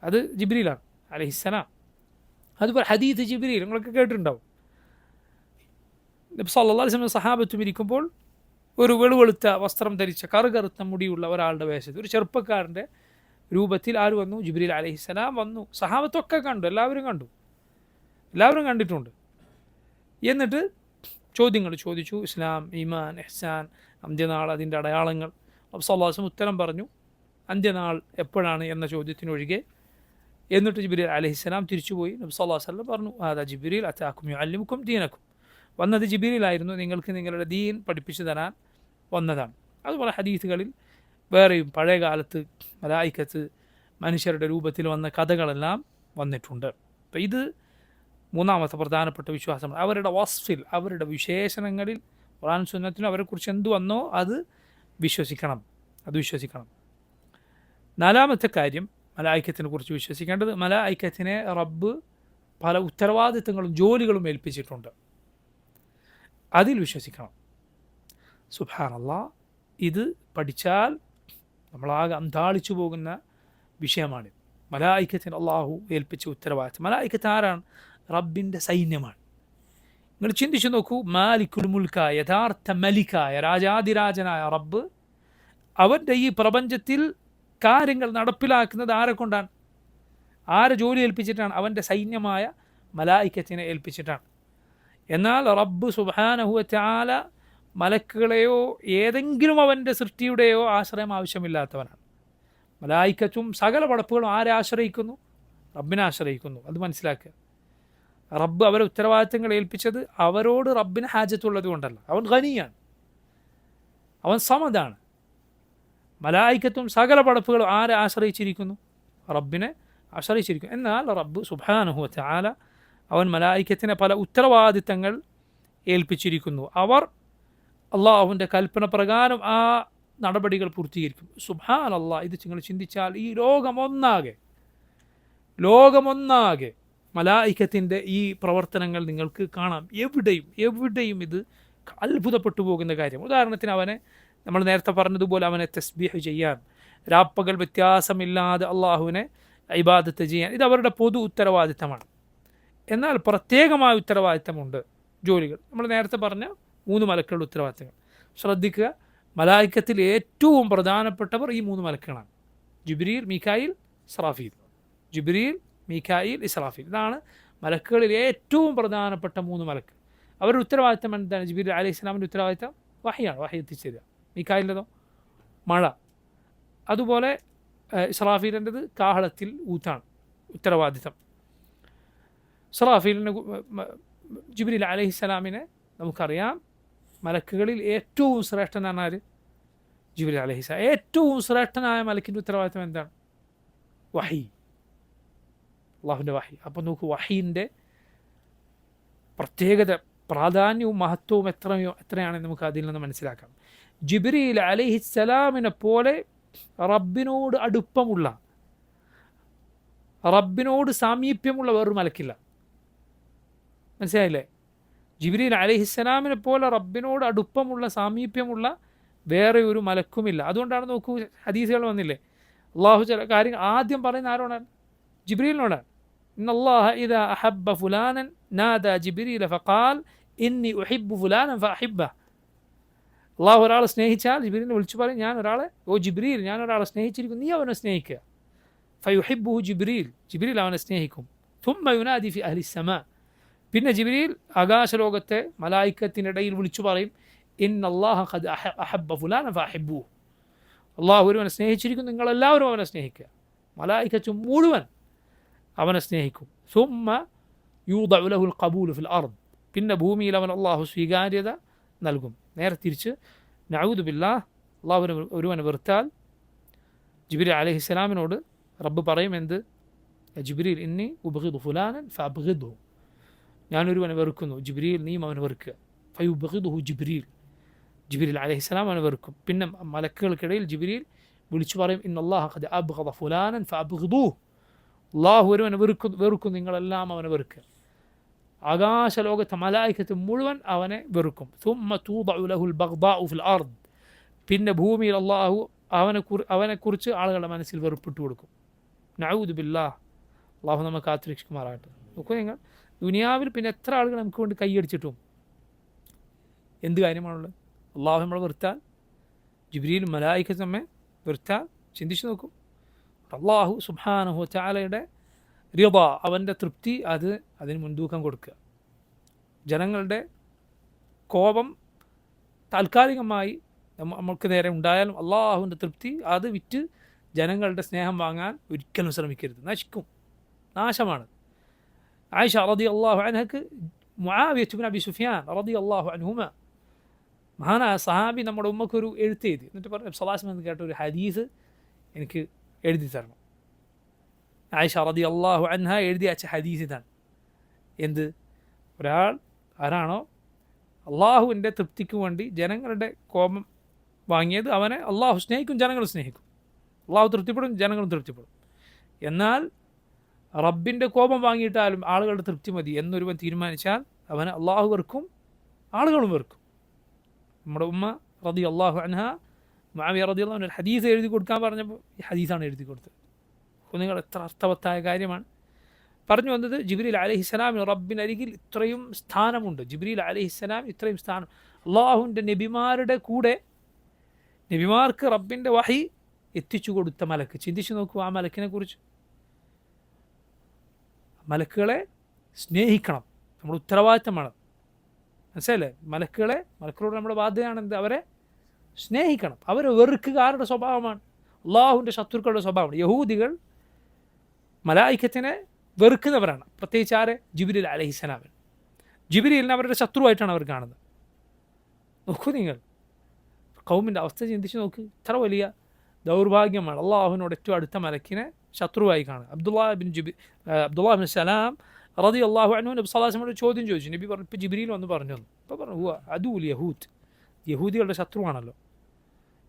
അത് ജിബ്രീലാണ് അലൈഹിസ്സലാം. അതുപോലെ ഹദീത്ത് ജിബ്രീൽ നിങ്ങളൊക്കെ കേട്ടിട്ടുണ്ടാവും. നബി സല്ലല്ലാഹു അലൈഹി വസല്ലം സഹാബത്തും ഇരിക്കുമ്പോൾ ഒരു വെളുവെളുത്ത വസ്ത്രം ധരിച്ച കറുകറുത്ത മുടിയുള്ള ഒരാളുടെ വേഷത്തിൽ ഒരു ചെറുപ്പക്കാരൻ്റെ രൂപത്തിൽ ആര് വന്നു? ജിബ്രീൽ അലൈഹിസ്സലാം വന്നു. സഹാബത്തൊക്കെ കണ്ടു, എല്ലാവരും കണ്ടിട്ടുണ്ട്. എന്നിട്ട് ചോദ്യങ്ങൾ ചോദിച്ചു. ഇസ്ലാം, ഈമാൻ, ഇഹ്സാൻ, അന്ത്യനാൾ, അതിൻ്റെ അടയാളങ്ങൾ. നബി സല്ലല്ലാഹു അലൈഹി വസല്ലം ഉത്തരം പറഞ്ഞു അന്ത്യനാൾ എപ്പോഴാണ് എന്ന ചോദ്യത്തിനൊഴികെ. എന്നിട്ട് ജിബ്രീൽ അലൈഹിസ്സലാം തിരിച്ചുപോയി. നബി സല്ലല്ലാഹു അലൈഹി വസല്ലം പറഞ്ഞു ആദാ ജിബ്രീൽ അതാക്കും യുഅല്ലിമുക്കും ദീനക്കും. വന്നത് ജിബ്രീലായിരുന്നു, നിങ്ങൾക്ക് നിങ്ങളുടെ ദീൻ പഠിപ്പിച്ചു തരാൻ വന്നതാണ്. അതുപോലെ ഹദീസുകളിൽ വേറെയും പഴയ കാലത്ത് മലായിക്കത്ത് മനുഷ്യരുടെ രൂപത്തിൽ വന്ന കഥകളെല്ലാം വന്നിട്ടുണ്ട്. അപ്പോൾ ഇത് മൂന്നാമത്തെ പ്രധാനപ്പെട്ട വിശ്വാസമാണ്. അവരുടെ വസ്ഫിൽ, അവരുടെ വിശേഷണങ്ങളിൽ ഖുർആൻ സുന്നത്തിനും അവരെക്കുറിച്ച് എന്തു വന്നോ അത് വിശ്വസിക്കണം. നാലാമത്തെ കാര്യം മലായിക്കത്തിനെ കുറിച്ച് വിശ്വസിക്കേണ്ടത്, മലായിക്കത്തിനെ റബ്ബ് പല ഉത്തരവാദിത്തങ്ങളും ജോലികളും ഏൽപ്പിച്ചിട്ടുണ്ട്, അതിൽ വിശ്വസിക്കണം. സുബ്ഹാനല്ലാഹ്, ഇത് പഠിച്ചാൽ നമ്മളാകെ അന്താളിച്ചു പോകുന്ന വിഷയമാണ്. മലായിക്കത്തിന് അള്ളാഹു ഏൽപ്പിച്ച ഉത്തരവാദിത്തം. മലായിക്കത്ത് ആരാണ്? റബ്ബിൻ്റെ സൈന്യമാണ്. നിങ്ങൾ ചിന്തിച്ചു നോക്കൂ, മാലിക്കുൽ മുൽക്കായ, യഥാർത്ഥ മലിക്കായ, രാജാതിരാജനായ റബ്ബ് അവൻ്റെ ഈ പ്രപഞ്ചത്തിൽ കാര്യങ്ങൾ നടപ്പിലാക്കുന്നത് ആരെ കൊണ്ടാണ്? ആരെ ജോലി ഏൽപ്പിച്ചിട്ടാണ്? അവൻ്റെ സൈന്യമായ മലായിക്കത്തിനെ ഏൽപ്പിച്ചിട്ടാണ്. എന്നാൽ റബ്ബ് സുബ്ഹാനഹു വ തആല മലക്കുകളെയോ ഏതെങ്കിലും അവൻ്റെ സൃഷ്ടിയുടെയോ ആശ്രയം ആവശ്യമില്ലാത്തവനാണ്. മലായിക്കത്തും സകല പടപ്പുകളും ആരെ ആശ്രയിക്കുന്നു? റബ്ബിനെ ആശ്രയിക്കുന്നു. അത് മനസ്സിലാക്കുക. റബ്ബ് അവരെ ഉത്തരവാദിത്തങ്ങൾ ഏൽപ്പിച്ചത് അവരോട് റബ്ബിന് ഹാജത്തുള്ളത് കൊണ്ടല്ല. അവൻ ഖനിയാണ്, അവൻ സമദാണ്. മലായിക്കത്തും സകല പടപ്പുകളും ആരെ ആശ്രയിച്ചിരിക്കുന്നു? റബ്ബിനെ ആശ്രയിച്ചിരിക്കുന്നു. എന്നാൽ റബ്ബ് സുബ്ഹാനഹു വ തആല അവൻ മലായിക്കത്തിനെ പല ഉത്തരവാദിത്തങ്ങൾ ഏൽപ്പിച്ചിരിക്കുന്നു. അവർ അള്ളാഹുവിൻ്റെ കൽപ്പന പ്രകാരം ആ നടപടികൾ പൂർത്തീകരിക്കും. സുബ്ഹാനല്ലാഹ്, ഇത് നിങ്ങൾ ചിന്തിച്ചാൽ ഈ ലോകമൊന്നാകെ മലായിക്കത്തിൻ്റെ ഈ പ്രവർത്തനങ്ങൾ നിങ്ങൾക്ക് കാണാം. എവിടെയും ഇത് അത്ഭുതപ്പെട്ടു പോകുന്ന കാര്യം. ഉദാഹരണത്തിന് അവനെ നമ്മൾ നേരത്തെ പറഞ്ഞതുപോലെ അവനെ തസ്ബീഹ് ചെയ്യാൻ, രാപ്പകൽ വ്യത്യാസമില്ലാതെ അള്ളാഹുവിനെ ഇബാദത്ത് ചെയ്യാൻ, ഇത് അവരുടെ പൊതു ഉത്തരവാദിത്തമാണ്. എന്നാൽ പ്രത്യേകമായ ഉത്തരവാദിത്തമുണ്ട്, ജോലികൾ. നമ്മൾ നേരത്തെ പറഞ്ഞ 3 മലക്കുകളുടെ ഉത്തരവാദിത്തങ്ങൾ ശ്രദ്ധിക്കുക. മലായിക്കത്തിൽ ഏറ്റവും പ്രധാനപ്പെട്ടവർ ഈ 3 മലക്കുകളാണ്: ജിബ്രീൽ, മീകായിൽ, ഇസ്രാഫീൽ. ഇതാണ് മലക്കുകളിൽ ഏറ്റവും പ്രധാനപ്പെട്ട 3 മലക്ക്. അവരുടെ ഉത്തരവാദിത്തം എന്താണ്? ജിബ്രീൽ അലൈഹി സ്വലാമിൻ്റെ ഉത്തരവാദിത്തം വഹയാണ്, വഹി എത്തിച്ചേരുക. മീകായിലിൻ്റെതോ മഴ. അതുപോലെ ഇസ്രാഫീലിൻ്റെത് കാഹളത്തിൽ ഊത്താണ് ഉത്തരവാദിത്തം. ഇസ്രാഫീലിന്, ജിബ്രീൽ അലൈഹി സ്വലാമിനെ നമുക്കറിയാം മലക്കുകളിൽ ഏറ്റവും ശ്രേഷ്ഠനാണ് ആര്? ജിബ്രീൽ അലൈഹി സ്വലാം. ഏറ്റവും ശ്രേഷ്ഠനായ മലക്കിൻ്റെ ഉത്തരവാദിത്തം എന്താണ്? വഹി, അള്ളാഹുവിൻ്റെ വഹി. അപ്പോൾ നോക്കൂ, വഹീൻ്റെ പ്രത്യേകത, പ്രാധാന്യവും മഹത്വവും എത്രയാണെന്ന് നമുക്ക് അതിൽ നിന്ന് മനസ്സിലാക്കാം. ജിബ്രീൽ അലൈഹിസ്സലാമിനെ പോലെ റബ്ബിനോട് അടുപ്പമുള്ള, റബ്ബിനോട് സാമീപ്യമുള്ള വേറൊരു മലക്കില്ല. മനസ്സിലായില്ലേ? ജിബ്രീൽ അലൈഹിസ്സലാമിനെ പോലെ റബ്ബിനോട് അടുപ്പമുള്ള, സാമീപ്യമുള്ള വേറെ ഒരു മലക്കുമില്ല. അതുകൊണ്ടാണ് നോക്കൂ, ഹദീസുകൾ വന്നില്ലേ, അള്ളാഹു ചില കാര്യങ്ങൾ ആദ്യം പറയുന്ന ആരോടാണ്? ജിബ്രീലിനോടാണ്. ഇന്നല്ലാഹ ഇദാ അഹബ്ബ ഫുലാനൻ നാദാ ജിബ്രീല ഫഖാൽ ഇന്നി ഉഹിബ്ബു ഫുലാനൻ ഫഅഹിബ്ബഹ്. അള്ളാഹു ഒരാളെ സ്നേഹിച്ചാൽ ജിബ്രീലിനെ വിളിച്ചു പറയും, ജിബ്രീൽ, ഞാൻ ഒരാളെ സ്നേഹിച്ചിരിക്കുന്നു, നീ അവനെ സ്നേഹിക്കുക. ഫയുഹിബ്ബുഹു ജിബ്രീൽ അവനെ സ്നേഹിക്കും. തുമ്മ യുനാദി ഫി അഹ്ലി സമാ. പിന്നെ ജിബ്രീൽ ആകാശലോകത്തെ മലായിക്കത്തിനിടയിൽ വിളിച്ചു പറയും, ഇന്നല്ലാഹ ഖദ് അഹബ്ബ ഫുലാനൻ ഫഅഹിബ്ബുഹു. അള്ളാഹു ഒരുവനെ സ്നേഹിച്ചിരിക്കുന്നു, നിങ്ങളെല്ലാവരും അവനെ സ്നേഹിക്കുക. മലായിക്കത്ത് മുഴുവൻ അവനെ സ്നേഹിക്കും. സുമ്മ യൂദഉ ലഹുൽ ഖബൂലു ഫിൽ അർദ്. പിന്നെ ഭൂമിയിൽ അവൻ അള്ളാഹു സ്വീകാര്യത നൽകും. നേരെ തിരിച്ച് നഊദു ബില്ലാഹ്, അള്ളാഹു ഒരുവനെ വെറുത്താൽ ജിബ്രീൽ അലൈഹിസ്സലാമിനോട് റബ്ബ് പറയും, എന്ത്? ജിബ്രീൽ ഇന്നി ഉബ്ഗിദു ഫുലാനൻ ഫഅബ്ഗിദ്ഹു. ഞാനൊരുവനെ വെറുക്കുന്നു, ജിബ്രീൽ നീ അവനെ വെറുക്കുക. ഫയുബ്ഗിദുഹു ജിബ്രീൽ അലൈഹിസ്സലാം അവനെ വെറുക്കും. പിന്നെ മലക്കുകൾക്കിടയിൽ ജിബ്രീൽ വിളിച്ചു പറയും, ഇന്നല്ലാഹ ഖദ് അബ്ഗദ ഫുലാനൻ ഫഅബ്ഗിദൂഹു. അള്ളാഹു ഒരുവനെ വെറുക്കും, നിങ്ങളെല്ലാം അവനെ വെറുക്കുക. ആകാശലോകത്തെ മലായികത്ത് മുഴുവൻ അവനെ വെറുക്കും. ثم توضع له البغضاء في الأرض. പിന്നെ ഭൂമിയിൽ അള്ളാഹു അവനെക്കുറിച്ച് ആളുകളുടെ മനസ്സിൽ വെറുപ്പിട്ട് കൊടുക്കും. നഊദു ബില്ലാഹ്, അള്ളാഹു നമുക്ക് കാത്തുരക്ഷിക്കുമാറാകട്ടെ. നോക്കൂ നിങ്ങൾ, ദുനിയാവിൽ പിന്നെ എത്ര ആളുകൾ നമുക്ക് കൊണ്ട് കൈയടിച്ചിട്ടും എന്ത് കാര്യമാണുള്ളത്? അള്ളാഹു നമ്മളെ വെറുത്താൽ, ജിബ്രീൽ മലായികത്ത് നമ്മെ വെറുത്താൽ, ചിന്തിച്ചു നോക്കൂ. അള്ളാഹു സുബ്ഹാനഹു വ തആലയുടെ റിള, അവൻ്റെ തൃപ്തി, അതിന് മുൻതൂക്കം കൊടുക്കുക. ജനങ്ങളുടെ കോപം താൽക്കാലികമായി നമുക്ക് നേരെ ഉണ്ടായാലും അള്ളാഹുവിൻ്റെ തൃപ്തി അത് വിറ്റ് ജനങ്ങളുടെ സ്നേഹം വാങ്ങാൻ ഒരിക്കലും ശ്രമിക്കരുത്. നശിക്കും, നാശമാണ്. ആയിഷ റളിയല്ലാഹു അൻഹക്ക് മുആവിയ ഇബ്നു അബി സുഫിയാൻ റളിയല്ലാഹു അൻഹുമ, മഹാനായ സഹാബി, നമ്മുടെ ഉമ്മക്കൊരു എഴുത്ത് എഴുതി. എന്നിട്ട് പറഞ്ഞു, സല്ലല്ലാഹു അലൈഹി വസല്ലം കേട്ട ഒരു ഹദീസ് എനിക്ക് എഴുതി തരണം. ആയിഷ റളിയല്ലാഹു അൻഹ എഴുതി അയച്ച ഹദീസ് ഇതാണ്. എന്ത്? ഒരാൾ ആരാണോ അള്ളാഹുവിൻ്റെ തൃപ്തിക്ക് വേണ്ടി ജനങ്ങളുടെ കോപം വാങ്ങിയത്, അവനെ അള്ളാഹു സ്നേഹിക്കും, ജനങ്ങൾ സ്നേഹിക്കും. അള്ളാഹു തൃപ്തിപ്പെടും, ജനങ്ങളും തൃപ്തിപ്പെടും. എന്നാൽ റബ്ബിൻ്റെ കോപം വാങ്ങിയിട്ടാലും ആളുകളുടെ തൃപ്തി മതി എന്നൊരുവൻ തീരുമാനിച്ചാൽ അവനെ അള്ളാഹു വെറുക്കും, ആളുകളും വെറുക്കും. നമ്മുടെ ഉമ്മ റളിയല്ലാഹു അൻഹ മുആവിയ റളിയല്ലാഹു അൻഹു ഒരു ഹദീസ് എഴുതി കൊടുക്കാൻ പറഞ്ഞപ്പോൾ ഈ ഹദീസാണ് എഴുതി കൊടുത്തത്. നിങ്ങൾ എത്ര അർത്ഥവത്തായ കാര്യമാണ് പറഞ്ഞു വന്നത്. ജിബ്രീൽ അലൈഹിസ്സലാമിന് റബ്ബിനരികിൽ ഇത്രയും സ്ഥാനമുണ്ട്. ജിബ്രീൽ അലൈഹിസ്സലാം ഇത്രയും സ്ഥാനം, അള്ളാഹുവിൻ്റെ നബിമാരുടെ കൂടെ നബിമാർക്ക് റബ്ബിൻ്റെ വഹി എത്തിച്ചു കൊടുത്ത മലക്ക്. ചിന്തിച്ചു നോക്കൂ ആ മലക്കിനെ കുറിച്ച്. മലക്കുകളെ സ്നേഹിക്കണം, നമ്മുടെ ഉത്തരവാദിത്തമാണ്. മനസ്സിലല്ലേ? മലക്കുകളോട് നമ്മുടെ ബാധ്യതയാണെന്ത്? അവരെ സ്നേഹിക്കണം. അവരെ വെറുക്കുക ആരുടെ സ്വഭാവമാണ്? അള്ളാഹുവിൻ്റെ ശത്രുക്കളുടെ സ്വഭാവമാണ്. യഹൂദികൾ മലായിക്കത്തിനെ വെറുക്കുന്നവരാണ്. പ്രത്യേകിച്ച് ആരെ? ജിബ്രീൽ അലൈഹിസ്സലാമിന്. ജിബ്രീലിനെ അവരുടെ ശത്രുവായിട്ടാണ് അവർ കാണുന്നത്. നോക്കൂ നിങ്ങൾ, ഖൗമിൻ്റെ അവസ്ഥ ചിന്തിച്ച് നോക്ക്. ഇത്ര വലിയ ദൗർഭാഗ്യമാണ് അള്ളാഹുവിനോട് ഏറ്റവും അടുത്ത മലക്കിനെ ശത്രുവായി കാണുക. അബ്ദുല്ലാ ബിൻ സലാം റളിയല്ലാഹു അൻഹു നബി സല്ലല്ലാഹു അലൈഹി വസല്ലം ചോദ്യം ചോദിച്ചു. നബി പറഞ്ഞു, ഇപ്പോൾ ജിബ്രീൽ വന്ന് പറഞ്ഞു. ഇപ്പോൾ പറഞ്ഞു, ഹുവ അദുൽ യഹൂദ്, യഹൂദികളുടെ ശത്രുവാണല്ലോ.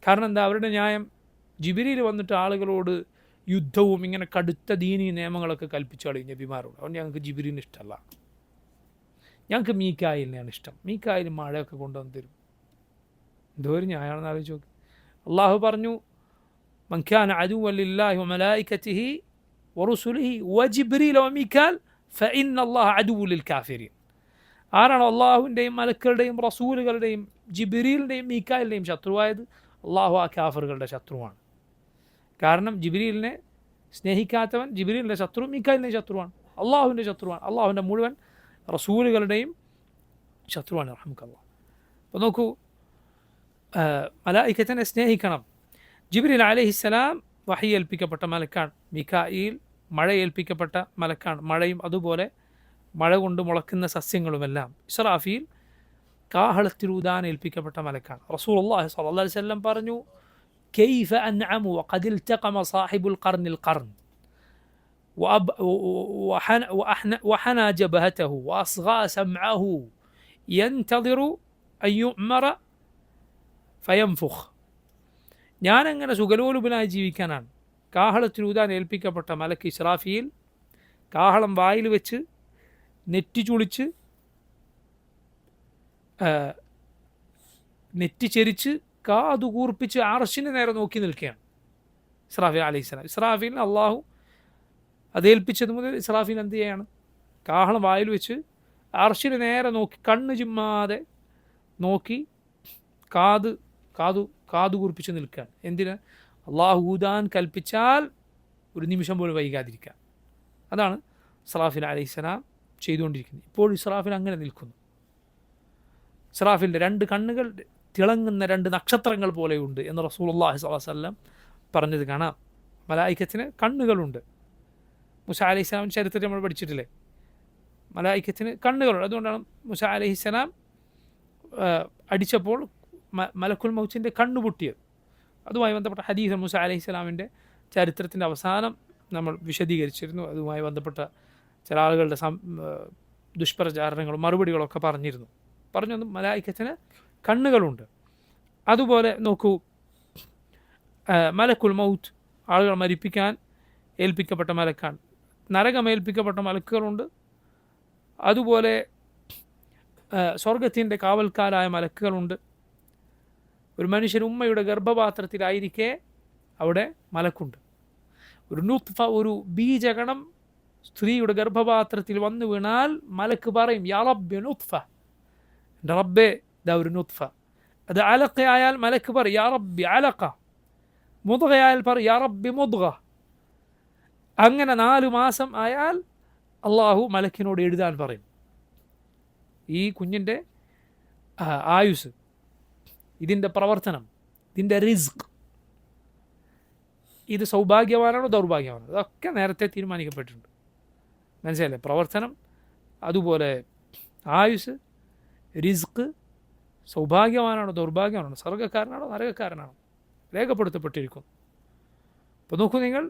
കാരണം എന്താ? അവരുടെ ന്യായം, ജിബ്രീൽ വന്നിട്ട് ആളുകളോട് യുദ്ധവും ഇങ്ങനെ കടുത്ത ദീനീ നിയമങ്ങളൊക്കെ കൽപ്പിച്ചു കളയും നബിമാരോട്. അതുകൊണ്ട് ഞങ്ങൾക്ക് ജിബ്രീലിന് ഇഷ്ടമല്ല, ഞങ്ങൾക്ക് മീക്കായിലിനെയാണ് ഇഷ്ടം. മീക്കായിൽ മഴയൊക്കെ കൊണ്ടുവന്ന് തരും. എന്തോ ഒരു ന്യായമാണെന്ന് ആലോചിച്ച് നോക്ക്. അള്ളാഹു പറഞ്ഞു, മൻ കാന അദുവ്വൻ ലില്ലാഹി വമലായികതിഹി വറുസുലിഹി വജിബ്രീല വമീകാൽ ഫഇന്ന അല്ലാഹ അദുവ്വുൻ ലിൽ കാഫിരീൻ. ആരാണോ അള്ളാഹുവിൻ്റെയും മലക്കുകളുടെയും റസൂലുകളുടെയും ജിബ്രീലിൻ്റെയും മീക്കായിലിൻ്റെയും ശത്രുവായത്, അള്ളാഹു ആ കാഫിറുകളുടെ ശത്രുവാണ്. കാരണം ജിബ്രീലിനെ സ്നേഹിക്കാത്തവൻ ജിബ്രീലിൻ്റെ ശത്രു മീക്കായിലിൻ്റെ ശത്രുവാണ്, അള്ളാഹുവിൻ്റെ ശത്രുവാണ്, അള്ളാഹുവിൻ്റെ മുഴുവൻ റസൂലുകളുടെയും ശത്രുവാണ്. റഹ്മക്കല്ലാഹ്. അപ്പോൾ നോക്കൂ, മലായികത്തിനെ സ്നേഹിക്കണം. ജിബ്രീൽ അലൈഹിസ്സലാം വഹി ഏൽപ്പിക്കപ്പെട്ട മലക്കാണ്. മീകായിൽ മഴ ഏൽപ്പിക്കപ്പെട്ട മലക്കാണ്. മഴയും അതുപോലെ മഴ കൊണ്ട് മുളക്കുന്ന സസ്യങ്ങളുമെല്ലാം. ഇസ്രാഫീൽ കാഹളത്തിലൂതാൻ ഏൽപ്പിക്കപ്പെട്ട മലക്കാണ്. റസൂലുള്ളാഹി സ്വല്ലല്ലാഹു അലൈഹി വസല്ലം പറഞ്ഞു, كيف أنعم وقد التقم صاحب القرن القرن وحنى جبهته وأصغى سمعه ينتظر أن يؤمر فينفخ. ഞാൻ അങ്ങനെ സുഖലോലുപനായി ജീവിക്കാനാണ്. കാഹളത്തിലൂതാൻ ഏൽപ്പിക്കപ്പെട്ട മലക്ക് ഇസ്രാഫീൽ കാഹളം വായിൽ വെച്ച് നെറ്റി ചുളിച്ച് നെറ്റി ചെരിച്ച് കാതു കൂർപ്പിച്ച് അർശിന് നേരെ നോക്കി നിൽക്കുകയാണ് ഇസ്രാഫീൽ അലൈഹിസ്സലാം. ഇസ്രാഫീലിന് അള്ളാഹു അതേൽപ്പിച്ചത് മുതൽ ഇസ്രാഫീൽ എന്ത് ചെയ്യാണ്? കാഹളം വായിൽ വെച്ച് അർശിന് നേരെ നോക്കി, കണ്ണ് ചിമ്മാതെ നോക്കി കാതു കൂർപ്പിച്ച് നിൽക്കുകയാണ്. എന്തിന്? അള്ളാഹു ഊതാൻ കൽപ്പിച്ചാൽ ഒരു നിമിഷം പോലും വൈകാതിരിക്കാൻ. അതാണ് ഇസ്രാഫീൽ അലൈഹിസ്സലാം ചെയ്തുകൊണ്ടിരിക്കുന്നത്. ഇപ്പോൾ ഇസ്രാഫീൽ അങ്ങനെ നിൽക്കുന്നു. ഇസ്രാഫീലിൻ്റെ രണ്ട് കണ്ണുകൾ തിളങ്ങുന്ന രണ്ട് നക്ഷത്രങ്ങൾ പോലെയുണ്ട് എന്ന് റസൂലുള്ളാഹി സ്വല്ലല്ലാഹു അലൈഹി വസല്ലം പറഞ്ഞത് കാണാം. മലായികത്തിന് കണ്ണുകളുണ്ട്. മൂസാ അലൈഹിസ്സലാമിൻ്റെ ചരിത്രത്തിൽ നമ്മൾ പഠിച്ചിട്ടില്ലേ? മലായികത്തിന് കണ്ണുകളുണ്ട്. അതുകൊണ്ടാണ് മൂസാ അലൈഹിസ്സലാം അടിച്ചപ്പോൾ മലക്കുൽ മൗത്തിൻ്റെ കണ്ണു പൊട്ടിയത്. അതുമായി ബന്ധപ്പെട്ട ഹദീസ് മൂസാ അലൈഹിസ്സലാമിൻ്റെ ചരിത്രത്തിൻ്റെ അവസാനം നമ്മൾ വിശദീകരിച്ചിരുന്നു. അതുമായി ബന്ധപ്പെട്ട ചില ആളുകളുടെ ദുഷ്പ്രചാരണങ്ങളും മറുപടികളൊക്കെ പറഞ്ഞു മലായികത്തിന് കണ്ണുകളുണ്ട്. അതുപോലെ നോക്കൂ, മലക്കുൽ മൗത്ത് ആളുകൾ മരിപ്പിക്കാൻ ഏൽപ്പിക്കപ്പെട്ട മലക്കാണ്. നരകം ഏൽപ്പിക്കപ്പെട്ട മലക്കുകളുണ്ട്, അതുപോലെ സ്വർഗത്തിൻ്റെ കാവൽക്കാരായ മലക്കുകളുണ്ട്. ഒരു മനുഷ്യൻ ഉമ്മയുടെ ഗർഭപാത്രത്തിലായിരിക്കെ അവിടെ മലക്കുണ്ട്. ഒരു നുത്ഫ, ഒരു ബീജഗണം സ്ത്രീയുടെ ഗർഭപാത്രത്തിൽ വന്നു വീണാൽ മലക്ക് പറയും യാ റബ്ബി നുത്ഫ, എൻ്റെ റബ്ബേ ഇതാ ഒരു നുത്ഫ. അത് അലക്കയായാൽ മലക്ക് പറയും യാ റബ്ബി അലക്ക. മുദ്ഗയായാൽ പറയും യാ റബ്ബി മുദ്ഗ. അങ്ങനെ 4 മാസം ആയാൽ അള്ളാഹു മലക്കിനോട് എഴുതാൻ പറയും ഈ കുഞ്ഞിൻ്റെ ആയുസ്, ഇതിൻ്റെ പ്രവർത്തനം, ഇതിൻ്റെ റിസ്ക്, ഇത് സൗഭാഗ്യവാനാണോ ദൗർഭാഗ്യവാനോ, ഇതൊക്കെ നേരത്തെ തീരുമാനിക്കപ്പെട്ടിട്ടുണ്ട്. മനസ്സിലല്ലേ? പ്രവർത്തനം, അതുപോലെ ആയുസ്, റിസ്ക്, സൗഭാഗ്യവാനാണോ ദൗർഭാഗ്യവാനാണോ, സ്വർഗ്ഗക്കാരനാണോ നരകക്കാരനാണോ രേഖപ്പെടുത്തപ്പെട്ടിരിക്കും. അപ്പോൾ നോക്കൂ നിങ്ങൾ,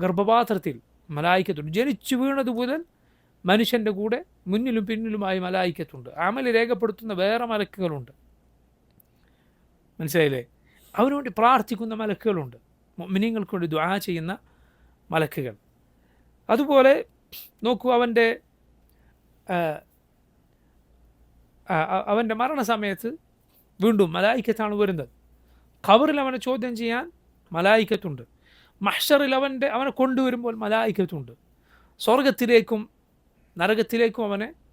ഗർഭപാത്രത്തിൽ മലായിക്കത്തുണ്ട്. ജനിച്ചു വീണത് മുതൽ മനുഷ്യൻ്റെ കൂടെ മുന്നിലും പിന്നിലുമായി മലായിക്കത്തുണ്ട്. അമൽ രേഖപ്പെടുത്തുന്ന വേറെ മലക്കുകളുണ്ട്. മനസ്സിലായില്ലേ? അവനുവേണ്ടി പ്രാർത്ഥിക്കുന്ന മലക്കുകളുണ്ട്. മുഅ്മിനീങ്ങൾക്ക് വേണ്ടി ദുആ ചെയ്യുന്ന മലക്കുകൾ. അതുപോലെ നോക്കൂ, അവൻ്റെ മരണസമയത്ത് വീണ്ടും മലായിക്കത്താണ് വരുന്നത്. ഖബറിൽ അവനെ ചോദ്യം ചെയ്യാൻ മലായിക്കത്തുണ്ട്. മഹ്ശറിൽ അവനെ കൊണ്ടുവരുമ്പോൾ മലായിക്കത്തുണ്ട്. സ്വർഗത്തിലേക്കും നരകത്തിലേക്കും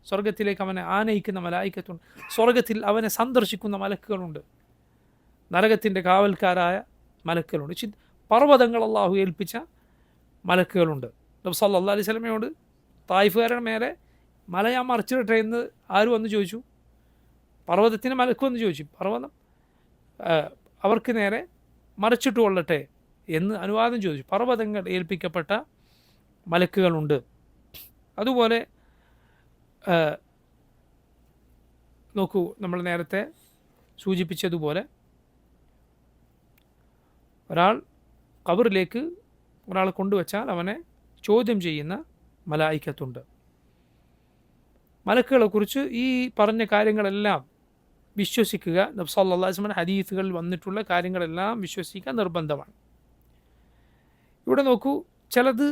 സ്വർഗത്തിലേക്ക് അവനെ ആനയിക്കുന്ന മലായിക്കത്തുണ്ട്. സ്വർഗത്തിൽ അവനെ സന്ദർശിക്കുന്ന മലക്കുകളുണ്ട്. നരകത്തിൻ്റെ കാവൽക്കാരായ മലക്കുകളുണ്ട്. പർവ്വതങ്ങൾ അള്ളാഹു ഏൽപ്പിച്ച മലക്കുകളുണ്ട്. നബി സല്ലല്ലാഹു അലൈഹി വസല്ലമയോട് തായിഫുകാരുടെ മേലെ മല ഞാൻ മറിച്ചിടട്ടെ എന്ന് ആര് വന്ന് ചോദിച്ചു? പർവ്വതത്തിന് മലക്ക് വന്ന് ചോദിച്ചു. പർവ്വതം അവർക്ക് നേരെ മറിച്ചിട്ട് കൊള്ളട്ടെ എന്ന് അനുവാദം ചോദിച്ചു. പർവ്വതങ്ങൾ ഏൽപ്പിക്കപ്പെട്ട മലക്കുകളുണ്ട്. അതുപോലെ നോക്കൂ, നമ്മൾ നേരത്തെ സൂചിപ്പിച്ചതുപോലെ ഒരാൾ ഖബറിലേക്ക് ഒരാളെ കൊണ്ടുവച്ചാൽ അവനെ ചോദ്യം ചെയ്യുന്ന മലായിക്കത്തുണ്ട്. മലക്കുകളെക്കുറിച്ച് ഈ പറഞ്ഞ കാര്യങ്ങളെല്ലാം വിശ്വസിക്കുക. നബി സല്ലല്ലാഹു അലൈഹി വസല്ലം ഹദീസുകളിൽ വന്നിട്ടുള്ള കാര്യങ്ങളെല്ലാം വിശ്വസിക്കുക നിർബന്ധമാണ്. ഇവിടെ നോക്കൂ, ചിലത്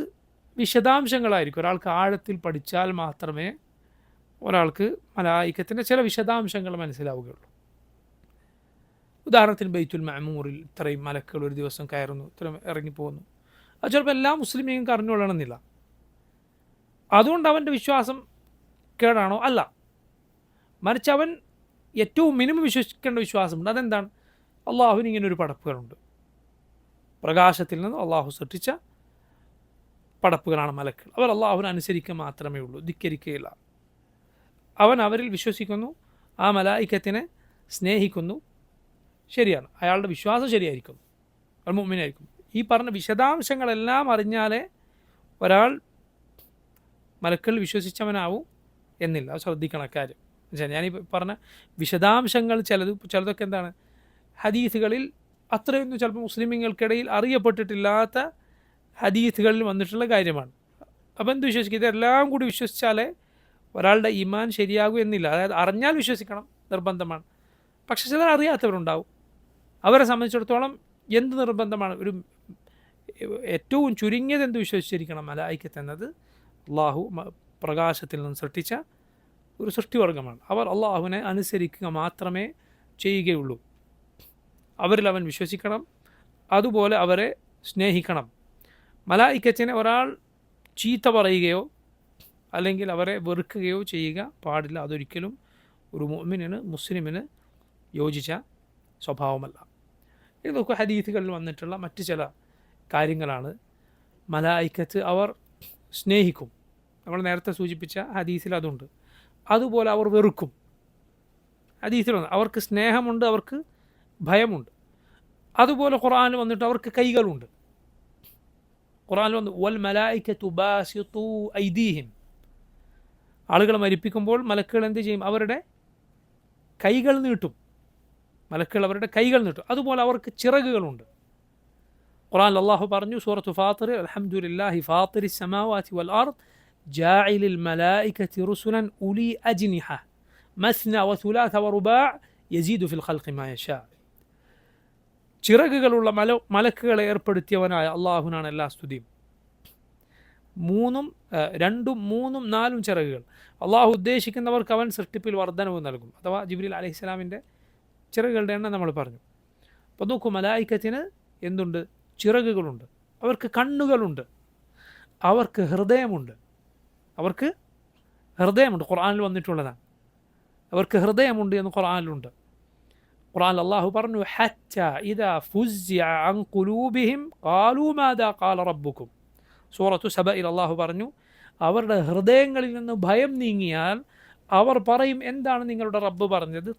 വിശദാംശങ്ങളായിരിക്കും. ഒരാൾക്ക് ആഴത്തിൽ പഠിച്ചാൽ മാത്രമേ ഒരാൾക്ക് മലായിക്കത്തിൻ്റെ ചില വിശദാംശങ്ങൾ മനസ്സിലാവുകയുള്ളൂ. ഉദാഹരണത്തിന് ബൈത്തുൽ മഅമൂറിൽ ഇത്രയും മലക്കുകൾ ഒരു ദിവസം കയറുന്നു, ഇത്രയും ഇറങ്ങിപ്പോകുന്നു. അത് ചിലപ്പോൾ എല്ലാ മുസ്ലിമീങ്ങൾക്ക് അറിഞ്ഞുകൊള്ളണമെന്നില്ല. അതുകൊണ്ട് അവൻ്റെ വിശ്വാസം കേടാണോ? അല്ല. മറിച്ച് അവൻ ഏറ്റവും മിനിമം വിശ്വസിക്കേണ്ട വിശ്വാസമുണ്ട്. അതെന്താണ്? അള്ളാഹുവിന് ഇങ്ങനൊരു പടപ്പുകളുണ്ട്. പ്രകാശത്തിൽ നിന്ന് അള്ളാഹു സൃഷ്ടിച്ച പടപ്പുകളാണ് മലക്കുകൾ. അവർ അള്ളാഹുവിനെ അനുസരിക്കുക മാത്രമേ ഉള്ളൂ, ധിക്കരിക്കുകയില്ല. അവൻ അവരിൽ വിശ്വസിക്കുന്നു, ആ മലായിക്കത്തിനെ സ്നേഹിക്കുന്നു. ശരിയാണ്, അയാളുടെ വിശ്വാസം ശരിയായിരിക്കും, അയാൾ മുഅ്മിനായിരിക്കും. ഈ പറഞ്ഞ വിശദാംശങ്ങളെല്ലാം അറിഞ്ഞാലേ ഒരാൾ മലക്കുകൾ വിശ്വസിച്ചവനാവും എന്നില്ല. അത് ശ്രദ്ധിക്കണം കാര്യം. ഞാനീ പറഞ്ഞ വിശദാംശങ്ങൾ ചിലതൊക്കെ എന്താണ്, ഹദീസുകളിൽ അത്രയൊന്നും ചിലപ്പോൾ മുസ്ലിമീങ്ങൾക്കിടയിൽ അറിയപ്പെട്ടിട്ടില്ലാത്ത ഹദീസുകളിൽ വന്നിട്ടുള്ള കാര്യമാണ്. അപ്പോൾ എന്ത് വിശ്വസിക്കും? ഇതെല്ലാം കൂടി വിശ്വസിച്ചാലേ ഒരാളുടെ ഈമാൻ ശരിയാകും എന്നില്ല. അതായത് അറിഞ്ഞാൽ വിശ്വസിക്കണം, നിർബന്ധമാണ്. പക്ഷെ ചിലർ അറിയാത്തവരുണ്ടാവും. അവരെ സംബന്ധിച്ചിടത്തോളം എന്ത് നിർബന്ധമാണ്? ഏറ്റവും ചുരുങ്ങിയത് എന്ത് വിശ്വസിച്ചിരിക്കണം? മലായിക്കത്ത് എന്നത് അള്ളാഹു പ്രകാശത്തിൽ നിന്ന് സൃഷ്ടിച്ച ഒരു സൃഷ്ടിവർഗമാണ്. അവർ അള്ളാഹുവിനെ അനുസരിക്കുക മാത്രമേ ചെയ്യുകയുള്ളൂ. അവരിൽ അവൻ വിശ്വസിക്കണം, അതുപോലെ അവരെ സ്നേഹിക്കണം. മലായിക്കത്തിനെ ഒരാൾ ചീത്ത പറയുകയോ അല്ലെങ്കിൽ അവരെ വെറുക്കുകയോ ചെയ്യുക പാടില്ല. അതൊരിക്കലും ഒരു മുഅ്മിനിന്, മുസ്ലിമിന് യോജിച്ച സ്വഭാവമല്ല. ഇത് നോക്കുക, ഹദീസുകളിൽ വന്നിട്ടുള്ള മറ്റ് ചില കാര്യങ്ങളാണ്. മലായിക്കത്ത് അവർ സ്നേഹിക്കും. നമ്മൾ നേരത്തെ സൂചിപ്പിച്ച ഹദീസിൽ അതുണ്ട്. അതുപോലെ അവർ വെറുക്കും. ഹദീസിലുണ്ട് അവർക്ക് സ്നേഹമുണ്ട്, അവർക്ക് ഭയമുണ്ട്. അതുപോലെ ഖുർആനിൽ വന്നിട്ട് അവർക്ക് കൈകളുണ്ട്. ഖുർആനിൽ വന്ന് വൽ മലായിക്കത്തു ബാസിതു ഐദീഹിം, ആളുകളെ മരിപ്പിക്കുമ്പോൾ മലക്കുകൾ എന്ത് ചെയ്യും? അവരുടെ കൈകൾ നീട്ടും. മലക്കുകൾ അവരുടെ കൈകൾ നീട്ടും. അതുപോലെ അവർക്ക് ചിറകുകളുണ്ട്. ഖുർആനിൽ അല്ലാഹു പറഞ്ഞു സൂറത്തു ഫാത്തിർ, അൽഹംദുലില്ലാഹി ഫാത്തിരിസ് സമാവാതി വൽ അർദ് ജാഇലിൽ മലായികതി റുസുലൻ ഉലി അജ്നിഹ മസ്ന വസുലാസ വറുബാ യസീദു ഫിൽ ഖൽഖി മാ യശാ. ചിറകുകളുള്ള മലക്കുകളെ ഏർപ്പെടുത്തിയവനായ അള്ളാഹുവിനാണ് എല്ലാ സ്തുതിയും. രണ്ടും മൂന്നും നാലും ചിറകുകൾ. അള്ളാഹു ഉദ്ദേശിക്കുന്നവർക്ക് അവൻ സൃഷ്ടിപ്പിൽ വർധനവ് നൽകും. അഥവാ ജിബ്രീൽ അലൈഹിസ്സലാമിൻ്റെ ചിറകുകളുടെ എണ്ണം നമ്മൾ പറഞ്ഞു. അപ്പോൾ നോക്കൂ, മലായിക്കത്തിന് എന്തുണ്ട്? ചിറകുകളുണ്ട്, അവർക്ക് കണ്ണുകളുണ്ട്, അവർക്ക് ഹൃദയമുണ്ട്. ഖുർആനിൽ വന്നിട്ടുള്ളതാണ്. അവർക്ക് ഹൃദയമുണ്ട് എന്ന് ഖുർആനിലുണ്ട്. ഖുർആനിൽ അള്ളാഹു പറഞ്ഞു, ഹത്ത ഇദാ ഫുസ്സിഅ അൻ ഖുലൂബിഹിം ഖാലൂ മാദാ ഖാല റബ്ബുക്കും. സൂറത്തു സബയിൽ അള്ളാഹു പറഞ്ഞു, അവരുടെ ഹൃദയങ്ങളിൽ നിന്ന് ഭയം നീങ്ങിയാൽ അവർ പറയും, എന്താണ് നിങ്ങളുടെ റബ്ബ് പറഞ്ഞത്?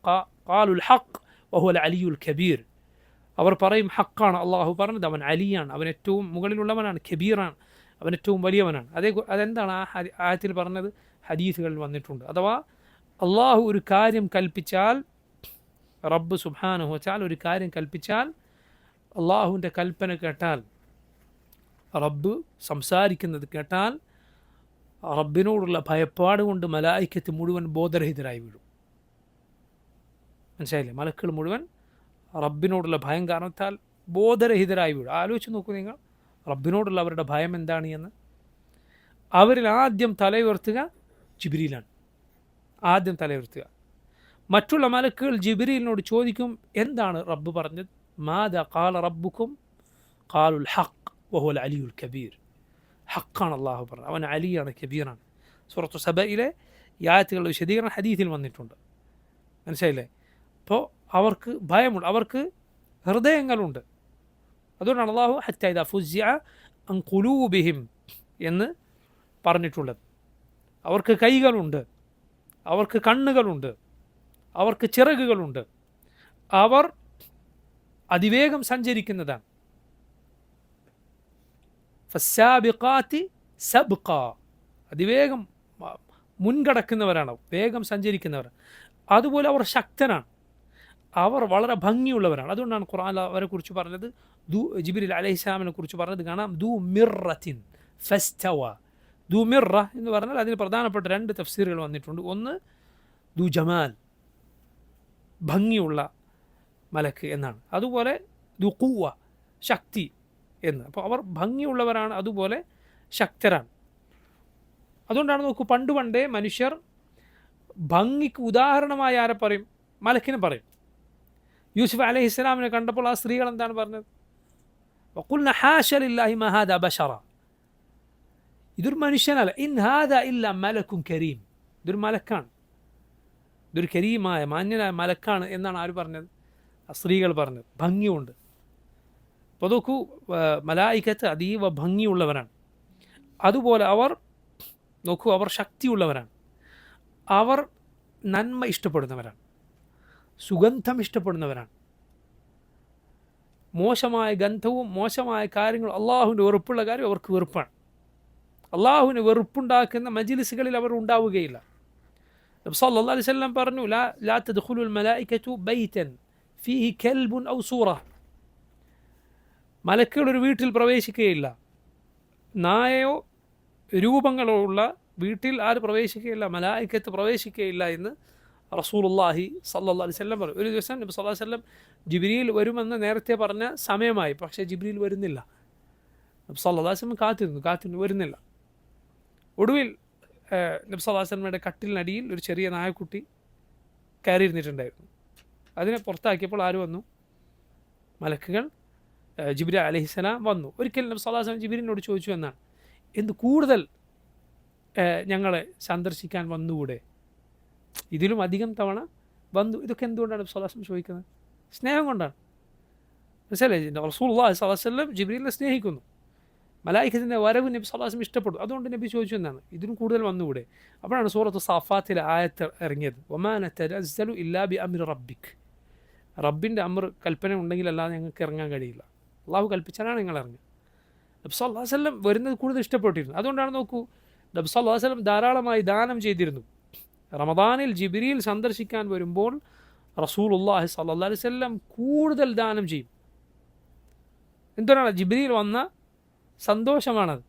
ഖാലുൽ ഹഖ് വഹുവൽ അലിയുൽ കബീർ. അവർ പറയും, ഹക്കാണ് അള്ളാഹു പറഞ്ഞത്, അവൻ അലിയാണ്, അവൻ ഏറ്റവും മുകളിലുള്ളവനാണ്, കബീറാണ്, അവൻ ഏറ്റവും വലിയവനാണ്. അതെന്താണ് ആ ആയത്തിൽ പറഞ്ഞത്? ഹദീസുകളിൽ വന്നിട്ടുണ്ട്. അഥവാ അള്ളാഹു ഒരു കാര്യം കൽപ്പിച്ചാൽ, റബ്ബ് സുബ്ഹാനഹു വതആല ഒരു കാര്യം കൽപ്പിച്ചാൽ, അള്ളാഹുവിൻ്റെ കൽപ്പന കേട്ടാൽ, റബ്ബ് സംസാരിക്കുന്നത് കേട്ടാൽ, റബ്ബിനോടുള്ള ഭയപ്പാട് കൊണ്ട് മലായിക്കത്ത് മുഴുവൻ ബോധരഹിതരായി വീഴും. മനസ്സിലായില്ലേ? മലക്കുകൾ മുഴുവൻ റബ്ബിനോടുള്ള ഭയം കാരണത്താൽ ബോധരഹിതരായി വീഴും. ആലോചിച്ച് നോക്കൂ നിങ്ങൾ, റബ്ബിനോടുള്ള അവരുടെ ഭയം എന്താണ് എന്ന്. അവരിൽ ആദ്യം തലയുയർത്തുക ജിബ്രീലാണ്. ആദ്യം തലയുയർത്തുക. മറ്റുള്ള മലക്കുകൾ ജിബ്രീലിനോട് ചോദിക്കും, എന്താണ് റബ്ബ് പറഞ്ഞത്? മാദാ ഖാല റബ്ബുക്കും? ഖാലുൽ ഹഖ് വഹുവൽ അലിയുൽ കബീർ. ഹക്കാണ് അള്ളാഹു പറഞ്ഞത്, അവൻ അലിയാണ്, കബീറാണ്. സൂറത്തു സബയിലെ ഈ ആയത്തുകളുടെ വിശദീകരണം ഹദീസിൽ വന്നിട്ടുണ്ട്. മനസ്സിലായില്ലേ? അപ്പോൾ അവർക്ക് ഭയമുണ്ട്, അവർക്ക് ഹൃദയങ്ങളുണ്ട്. അതുകൊണ്ടാണ് അള്ളാഹു ഹത്താ ഇദാ ഫുസ്സിഅ അൻ ഖുലൂബിഹിം എന്ന് പറഞ്ഞിട്ടുള്ളത്. അവർക്ക് കൈകളുണ്ട്, അവർക്ക് കണ്ണുകളുണ്ട്, അവർക്ക് ചിറകുകളുണ്ട്, അവർ അതിവേഗം സഞ്ചരിക്കുന്നതാണ്. ഫസ്സാബിഖാത്തി സബ്ഖ, അതിവേഗം മുൻകടക്കുന്നവരാണ്, വേഗം സഞ്ചരിക്കുന്നവരാണ്. അതുപോലെ അവർ ശക്തനാണ്, അവർ വളരെ ഭംഗിയുള്ളവരാണ്. അതുകൊണ്ടാണ് ഖുർആൻ അവരെ കുറിച്ച് പറഞ്ഞത്, ജിബ്രീൽ അലൈഹിസ്സലാമിനെ കുറിച്ച് പറഞ്ഞത് കാണാം, ദു മിറത്തിൻ ഫസ്തവ. ദു മിറ എന്ന് പറഞ്ഞാൽ അതിന് പ്രധാനപ്പെട്ട രണ്ട് തഫ്സീറുകൾ വന്നിട്ടുണ്ട്. ഒന്ന് ദു ജമാൽ, ഭംഗിയുള്ള മലക്ക് എന്നാണ്. അതുപോലെ ദു ഖുവ, ശക്തി എന്ന്. അപ്പോൾ അവർ ഭംഗിയുള്ളവരാണ്, അതുപോലെ ശക്തരാണ്. അതുകൊണ്ടാണ് നോക്കൂ, പണ്ടേ മനുഷ്യർ ഭംഗിക്ക് ഉദാഹരണമായി ആരെ പറയും? മലക്കിനെ പറയും. യൂസുഫ് അലൈഹിസ്സലാമിനെ കണ്ടപ്പോൾ ആ സ്ത്രീകൾ എന്താണ് പറഞ്ഞത്? വഖുൽന ഹാശ ലില്ലാഹി മാ ഹാദാ ബശറ, ഇതൊരു മനുഷ്യനല്ല, ഇൻ ഹാദാ ഇല്ലാ മലക്കുൻ കരീം, ഇതൊരു മലക്കാണ്, ഇതൊരു കരീമായ മാന്യനായ മലക്കാണ് എന്നാണ് ആര് പറഞ്ഞത്? ആ സ്ത്രീകൾ പറഞ്ഞത്. ഭംഗിയുണ്ട്. അപ്പോൾ നോക്കൂ, മലായിക്കത്ത് അതീവ ഭംഗിയുള്ളവരാണ്. അതുപോലെ അവർ നോക്കൂ, അവർ ശക്തിയുള്ളവരാണ്, അവർ നന്മ ഇഷ്ടപ്പെടുന്നവരാണ്, സുഗന്ധം ഇഷ്ടപ്പെടുന്നവരാണ്. മോശമായ ഗന്ധവും മോശമായ കാര്യങ്ങളും അള്ളാഹുവിൻ്റെ വെറുപ്പുള്ള കാര്യം അവർക്ക് വെറുപ്പാണ്. അള്ളാഹുവിന് വെറുപ്പുണ്ടാക്കുന്ന മജ്ലിസുകളിൽ അവർ ഉണ്ടാവുകയില്ല. നബി സല്ലല്ലാഹു അലൈഹി വസല്ലം പറഞ്ഞു, ലാ തദ്ഖുലുൽ മലായികതു ബൈതൻ ഫീഹി കൽബുൻ ഔ സൂറ, മലക്കുകൾ ഒരു വീട്ടിൽ പ്രവേശിക്കുകയില്ല, നായയോ രൂപങ്ങളോ ഉള്ള വീട്ടിൽ ആര് പ്രവേശിക്കുകയില്ല? മലായിക്കത്ത് പ്രവേശിക്കുകയില്ല എന്ന് റസൂലുള്ളാഹി സ്വല്ലല്ലാഹു അലൈഹി വസല്ലം പറഞ്ഞു. ഒരു ദിവസം നബി സല്ലല്ലാഹു അലൈഹി വസല്ലം ജിബ്രീൽ വരുമെന്ന് നേരത്തെ പറഞ്ഞ സമയമായി, പക്ഷേ ജിബ്രീൽ വരുന്നില്ല. നബി സല്ലല്ലാഹു അലൈഹി വസല്ലം കാത്തിരുന്നു, വരുന്നില്ല. ഒടുവിൽ നബി സല്ലല്ലാഹു അലൈഹി വസല്ലമയുടെ കട്ടിലിനടിയിൽ ഒരു ചെറിയ നായക്കുട്ടി കയറിയിരുന്നിട്ടുണ്ടായിരുന്നു. അതിനെ പുറത്താക്കിയപ്പോൾ ആര് വന്നു? മലക്കുകൾ, ജിബ്രീൽ അലൈഹിസ്സലാം വന്നു. ഒരിക്കൽ നബി സല്ലല്ലാഹു അലൈഹി വസല്ലം ജിബ്രീലിനോട് ചോദിച്ചു എന്നാണ്, എന്ത് കൂടുതൽ ഞങ്ങളെ സന്ദർശിക്കാൻ വന്നുകൂടെ? ഇതിലും അധികം തവണ വന്നു. ഇതൊക്കെ എന്തുകൊണ്ടാണ് നബി സല്ലല്ലാഹു അലൈഹി വസല്ലം ചോദിക്കുന്നത്? സ്നേഹം കൊണ്ടാണ്. മനസ്സിലായി? റസൂലുള്ളാഹി സ്വല്ലല്ലാഹു അലൈഹി വസല്ലം ജിബ്രീലിനെ സ്നേഹിക്കുന്നു, മലായിക്കത്തിൻ്റെ വരവ് നബി സല്ലല്ലാഹു അലൈഹി വസല്ലം ഇഷ്ടപ്പെടും. അതുകൊണ്ട് നബി ചോദിച്ചു എന്നാണ്, ഇതിലും കൂടുതൽ വന്നുകൂടെ? അപ്പോഴാണ് സൂറത്ത് സാഫാത്തിലെ ആയത്ത് ഇറങ്ങിയത്, വമാ നതനസ്സലു ഇല്ലാ ബി അംരി റബ്ബിക്, റബ്ബിൻ്റെ അമർ കൽപ്പന ഉണ്ടെങ്കിൽ അല്ലാതെ ഞങ്ങൾക്ക് ഇറങ്ങാൻ കഴിയില്ല, അള്ളാഹു കൽപ്പിച്ചാലാണ് ഞങ്ങൾ ഇറങ്ങുക. നബി സല്ലല്ലാഹു അലൈഹി വസല്ലം വരുന്നത് കൂടുതൽ ഇഷ്ടപ്പെട്ടിരുന്നു. അതുകൊണ്ടാണ് നോക്കൂ, നബി സല്ലല്ലാഹു അലൈഹി വസല്ലം ധാരാളമായി ദാനം ചെയ്തിരുന്നു. റമദാനിൽ ജിബ്രീൽ സന്ദർശിക്കാൻ വരുമ്പോൾ റസൂലുള്ളാഹി സ്വല്ലല്ലാഹു അലൈഹി വസല്ലം കൂടുതൽ ദാനം ചെയ്യും. എന്തുകൊണ്ടാണ്? ജിബ്രീൽ വന്ന സന്തോഷമാണത്,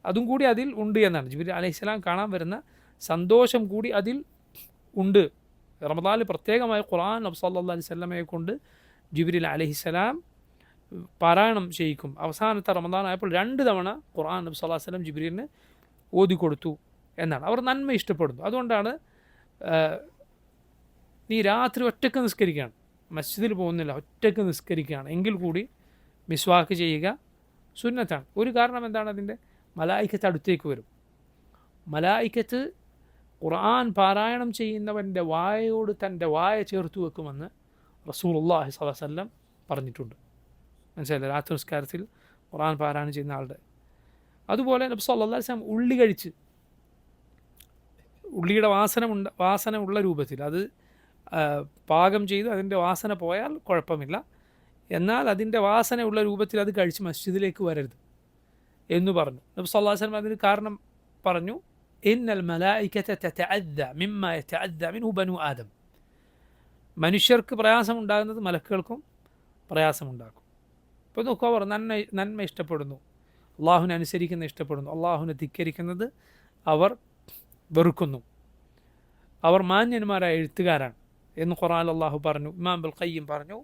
അതും കൂടി അതിൽ ഉണ്ട് എന്നാണ്. ജിബ്രീൽ അലൈഹിസ്സലാം കാണാൻ വരുന്ന സന്തോഷം കൂടി അതിൽ ഉണ്ട്. റമദാനിൽ പ്രത്യേകമായി ഖുർആൻ നബി സല്ലല്ലാഹു അലൈഹി വസല്ലമയെ കൊണ്ട് ജിബ്രീൽ അലൈഹിസ്സലാം പാരായണം ചെയ്യിക്കും. അവസാനത്തെ റമദാൻ ആയപ്പോൾ 2 തവണ ഖുർആൻ നബി സല്ലല്ലാഹു അലൈഹി വസല്ലം ജിബ്രീലിന് ഓതിക്കൊടുത്തു എന്നാണ്. അവർ നന്മ ഇഷ്ടപ്പെടുന്നു. അതുകൊണ്ടാണ് നീ രാത്രി ഒറ്റയ്ക്ക് നിസ്കരിക്കുകയാണ്, മസ്ജിദിൽ പോകുന്നില്ല, ഒറ്റയ്ക്ക് നിസ്കരിക്കുകയാണ് എങ്കിൽ കൂടി മിസ്വാക്ക് ചെയ്യുക സുന്നത്താണ്. ഒരു കാരണം എന്താണ്? അതിൻ്റെ മലായിക്കത്ത് അടുത്തേക്ക് വരും. മലായിക്കത്ത് ഖുർആൻ പാരായണം ചെയ്യുന്നവൻ്റെ വായയോട് തൻ്റെ വായ ചേർത്ത് വെക്കുമെന്ന് റസൂലുള്ളാഹി സ്വല്ലല്ലാഹു അലൈഹി വസല്ലം പറഞ്ഞിട്ടുണ്ട്. മനസ്സിലായില്ലേ? രാത്രി നിസ്കാരത്തിൽ ഖുർആൻ പാരായണം ചെയ്യുന്ന ആളുടെ. അതുപോലെ നബി സല്ലല്ലാഹു അലൈഹി വസല്ലം ഉള്ളി കഴിച്ച്, ഉള്ളിയുടെ വാസന ഉള്ള രൂപത്തിൽ അത് പാകം ചെയ്ത് അതിൻ്റെ വാസന പോയാൽ കുഴപ്പമില്ല. എന്നാൽ അതിൻ്റെ വാസന ഉള്ള രൂപത്തിൽ അത് കഴിച്ച് മസ്ജിദിലേക്ക് വരരുത് എന്ന് പറഞ്ഞു. നബി സല്ലല്ലാഹു അലൈഹി വസല്ലം അതിന് കാരണം പറഞ്ഞു, ഇന്നൽ മലായികത തതഅദ്ദ മിമ്മാ യതഅദ്ദ മിൻഹു ബനു ആദം. മനുഷ്യർക്ക് പ്രയാസമുണ്ടാകുന്നത് മലക്കുകൾക്കും പ്രയാസമുണ്ടാക്കും. ഇപ്പോൾ നോക്കുക, അവർ നന്മ ഇഷ്ടപ്പെടുന്നു, അള്ളാഹുവിനെ അനുസരിക്കുന്ന ഇഷ്ടപ്പെടുന്നു, അള്ളാഹുവിനെ ധിക്കരിക്കുന്നത് അവർ വെറുക്കുന്നു. അവർ മാന്യന്മാരായ എഴുത്തുകാരാണ് എന്ന് ഖുർആനിൽ അള്ളാഹു പറഞ്ഞു. ഇമാം ഇബ്നുൽ ഖയ്യിം പറഞ്ഞു,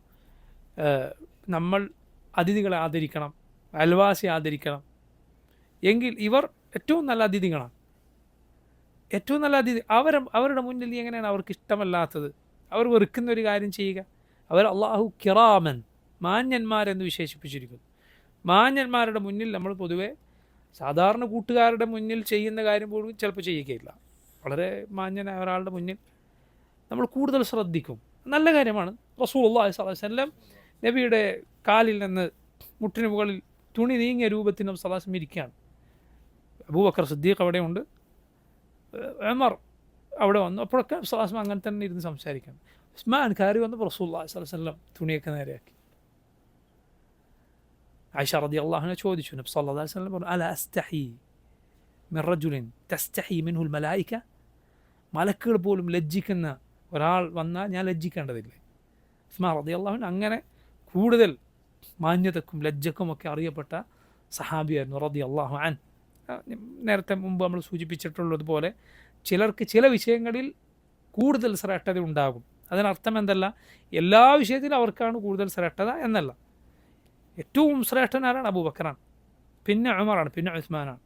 നമ്മൾ അതിഥികളെ ആദരിക്കണം, അയൽവാസി ആദരിക്കണം. എങ്കിൽ ഇവർ ഏറ്റവും നല്ല അതിഥികളാണ്, ഏറ്റവും നല്ല അതിഥി. അവരുടെ മുന്നിൽ എങ്ങനെയാണ് അവർക്ക് ഇഷ്ടമല്ലാത്തത്, അവർ വെറുക്കുന്ന ഒരു കാര്യം ചെയ്യുക? അവർ അള്ളാഹു കിറാമൻ, മാന്യന്മാരെന്ന് വിശേഷിപ്പിച്ചിരിക്കുന്നു. മാന്യന്മാരുടെ മുന്നിൽ നമ്മൾ പൊതുവെ സാധാരണ കൂട്ടുകാരുടെ മുന്നിൽ ചെയ്യുന്ന കാര്യം പോലും ചിലപ്പോൾ ചെയ്യുകയില്ല. വളരെ മാന്യനായ ഒരാളുടെ മുന്നിൽ നമ്മൾ കൂടുതൽ ശ്രദ്ധിക്കും. നല്ല കാര്യമാണ്. റസൂലുള്ളാഹി സ്വല്ലല്ലാഹു അലൈഹി വസല്ലം നബിയുടെ കാലിൽ നിന്ന് മുട്ടിന് മുകളിൽ തുണി നീങ്ങിയ രൂപത്തിൽ നബി സ്വല്ലല്ലാഹു അലൈഹി വസല്ലം ഇരിക്കുകയാണ്. അബൂബക്കർ സിദ്ദീഖ് അവിടെയുണ്ട്, ഉമർ അവിടെ വന്നു. അപ്പോഴൊക്കെ നബി സ്വല്ലല്ലാഹു അലൈഹി വസല്ലം അങ്ങനെ തന്നെ ഇരുന്ന് സംസാരിക്കണം. ഉസ്മാൻ കയറി വന്നപ്പോൾ റസൂലുള്ളാഹി സ്വല്ലല്ലാഹു അലൈഹി വസല്ലം തുണിയൊക്കെ നേരെയാക്കി. ആയിഷ റളിയല്ലാഹു അൻഹ ചോദിച്ചു, നബി സല്ലല്ലാഹു അലൈഹി വസല്ലം പറഞ്ഞു, അല അസ്തഹി മിൻ റജുലിൻ തസ്തഹി മിൻഹുൽ മലായിക. മലക്കുകൾ പോലും ലജ്ജിക്കുന്ന ഒരാൾ വന്നാൽ ഞാൻ ലജ്ജിക്കേണ്ടതില്ലേ? ഉസ്മാൻ റളിയല്ലാഹു അൻഹു അങ്ങനെ കൂടുതൽ മാന്യതക്കും ലജ്ജക്കുമൊക്കെ അറിയപ്പെട്ട സഹാബിയായിരുന്നു റളിയല്ലാഹു അൻഹു. നേരത്തെ മുമ്പ് നമ്മൾ സൂചിപ്പിച്ചിട്ടുള്ളതുപോലെ ചിലർക്ക് ചില വിഷയങ്ങളിൽ കൂടുതൽ ശ്രേഷ്ഠത ഉണ്ടാകും. അതിനർത്ഥം എന്തല്ല, എല്ലാ വിഷയത്തിലും അവർക്കാണ് കൂടുതൽ ശ്രേഷ്ഠത എന്നല്ല. ഏറ്റവും ശ്രേഷ്ഠനാരാണ്? അബൂബക്കറാണ്, പിന്നെ ഉമറാണ്, പിന്നെ ഉസ്മാനാണ്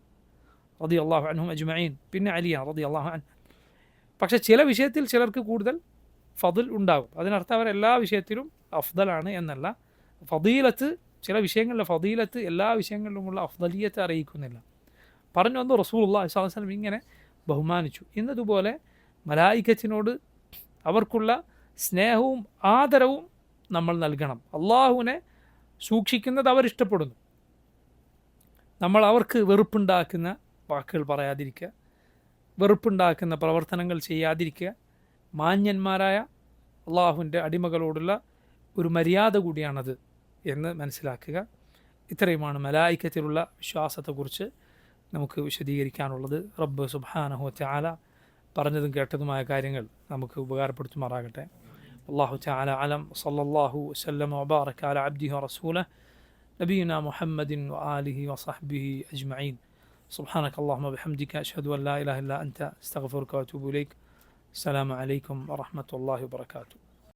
റളിയല്ലാഹു അൻഹും അജ്മഈൻ, പിന്നെ അലിയാണ് റളിയല്ലാഹു അൻഹു. പക്ഷേ ചില വിഷയത്തിൽ ചിലർക്ക് കൂടുതൽ ഫضൽ ഉണ്ടാകും. അതിനർത്ഥം അവർ എല്ലാ വിഷയത്തിലും അഫ്ദലാണ് എന്നല്ല. ഫദീലത്ത്, ചില വിഷയങ്ങളിലെ ഫദീലത്ത് എല്ലാ വിഷയങ്ങളിലുമുള്ള അഫ്ദലിയത്ത് അറിയിക്കുന്നില്ല. പറഞ്ഞു വന്നു റസൂലുള്ളാഹി സ്വല്ലല്ലാഹു അലൈഹി വസല്ലം ഇങ്ങനെ ബഹുമാനിച്ചു. ഇന്നതുപോലെ മലായികത്തിനോട് അവർക്കുള്ള സ്നേഹവും ആദരവും നമ്മൾ നൽകണം. അള്ളാഹുവിനെ സൂക്ഷിക്കുന്നത് അവരിഷ്ടപ്പെടുന്നു. നമ്മൾ അവർക്ക് വെറുപ്പുണ്ടാക്കുന്ന വാക്കുകൾ പറയാതിരിക്കുക, വെറുപ്പുണ്ടാക്കുന്ന പ്രവർത്തനങ്ങൾ ചെയ്യാതിരിക്കുക. മാന്യന്മാരായ അള്ളാഹുവിൻ്റെ അടിമകളോടുള്ള ഒരു മര്യാദ കൂടിയാണത് എന്ന് മനസ്സിലാക്കുക. ഇത്രയുമാണ് മലായികത്തിലുള്ള വിശ്വാസത്തെക്കുറിച്ച് നമുക്ക് വിശദീകരിക്കാനുള്ളത്. റബ്ബ് സുബ്ഹാനഹു വ തആല പറഞ്ഞതും കേട്ടതുമായ കാര്യങ്ങൾ നമുക്ക് ഉപകാരപ്പെടുത്തുമാറാകട്ടെ. അല്ലാഹു തആല അലം. സല്ലല്ലാഹു വസല്ലമ വബാറക അലാ അബ്ദിഹി വറസൂലിഹി നബിയിനാ മുഹമ്മദിൻ വആലിഹി വസഹ്ബിഹി അജ്മഈൻ. സുബ്ഹാനക അല്ലാഹുമ്മ ബിഹംദിക അശ്ഹദു അൻ ലാ ഇലാഹ ഇല്ലാ അൻത അസ്തഗ്ഫിറുക വഅതൂബു ഇലൈക്. അസ്സലാമു അലൈക്കും വറഹ്മത്തുള്ളാഹി വബറകാതുഹു.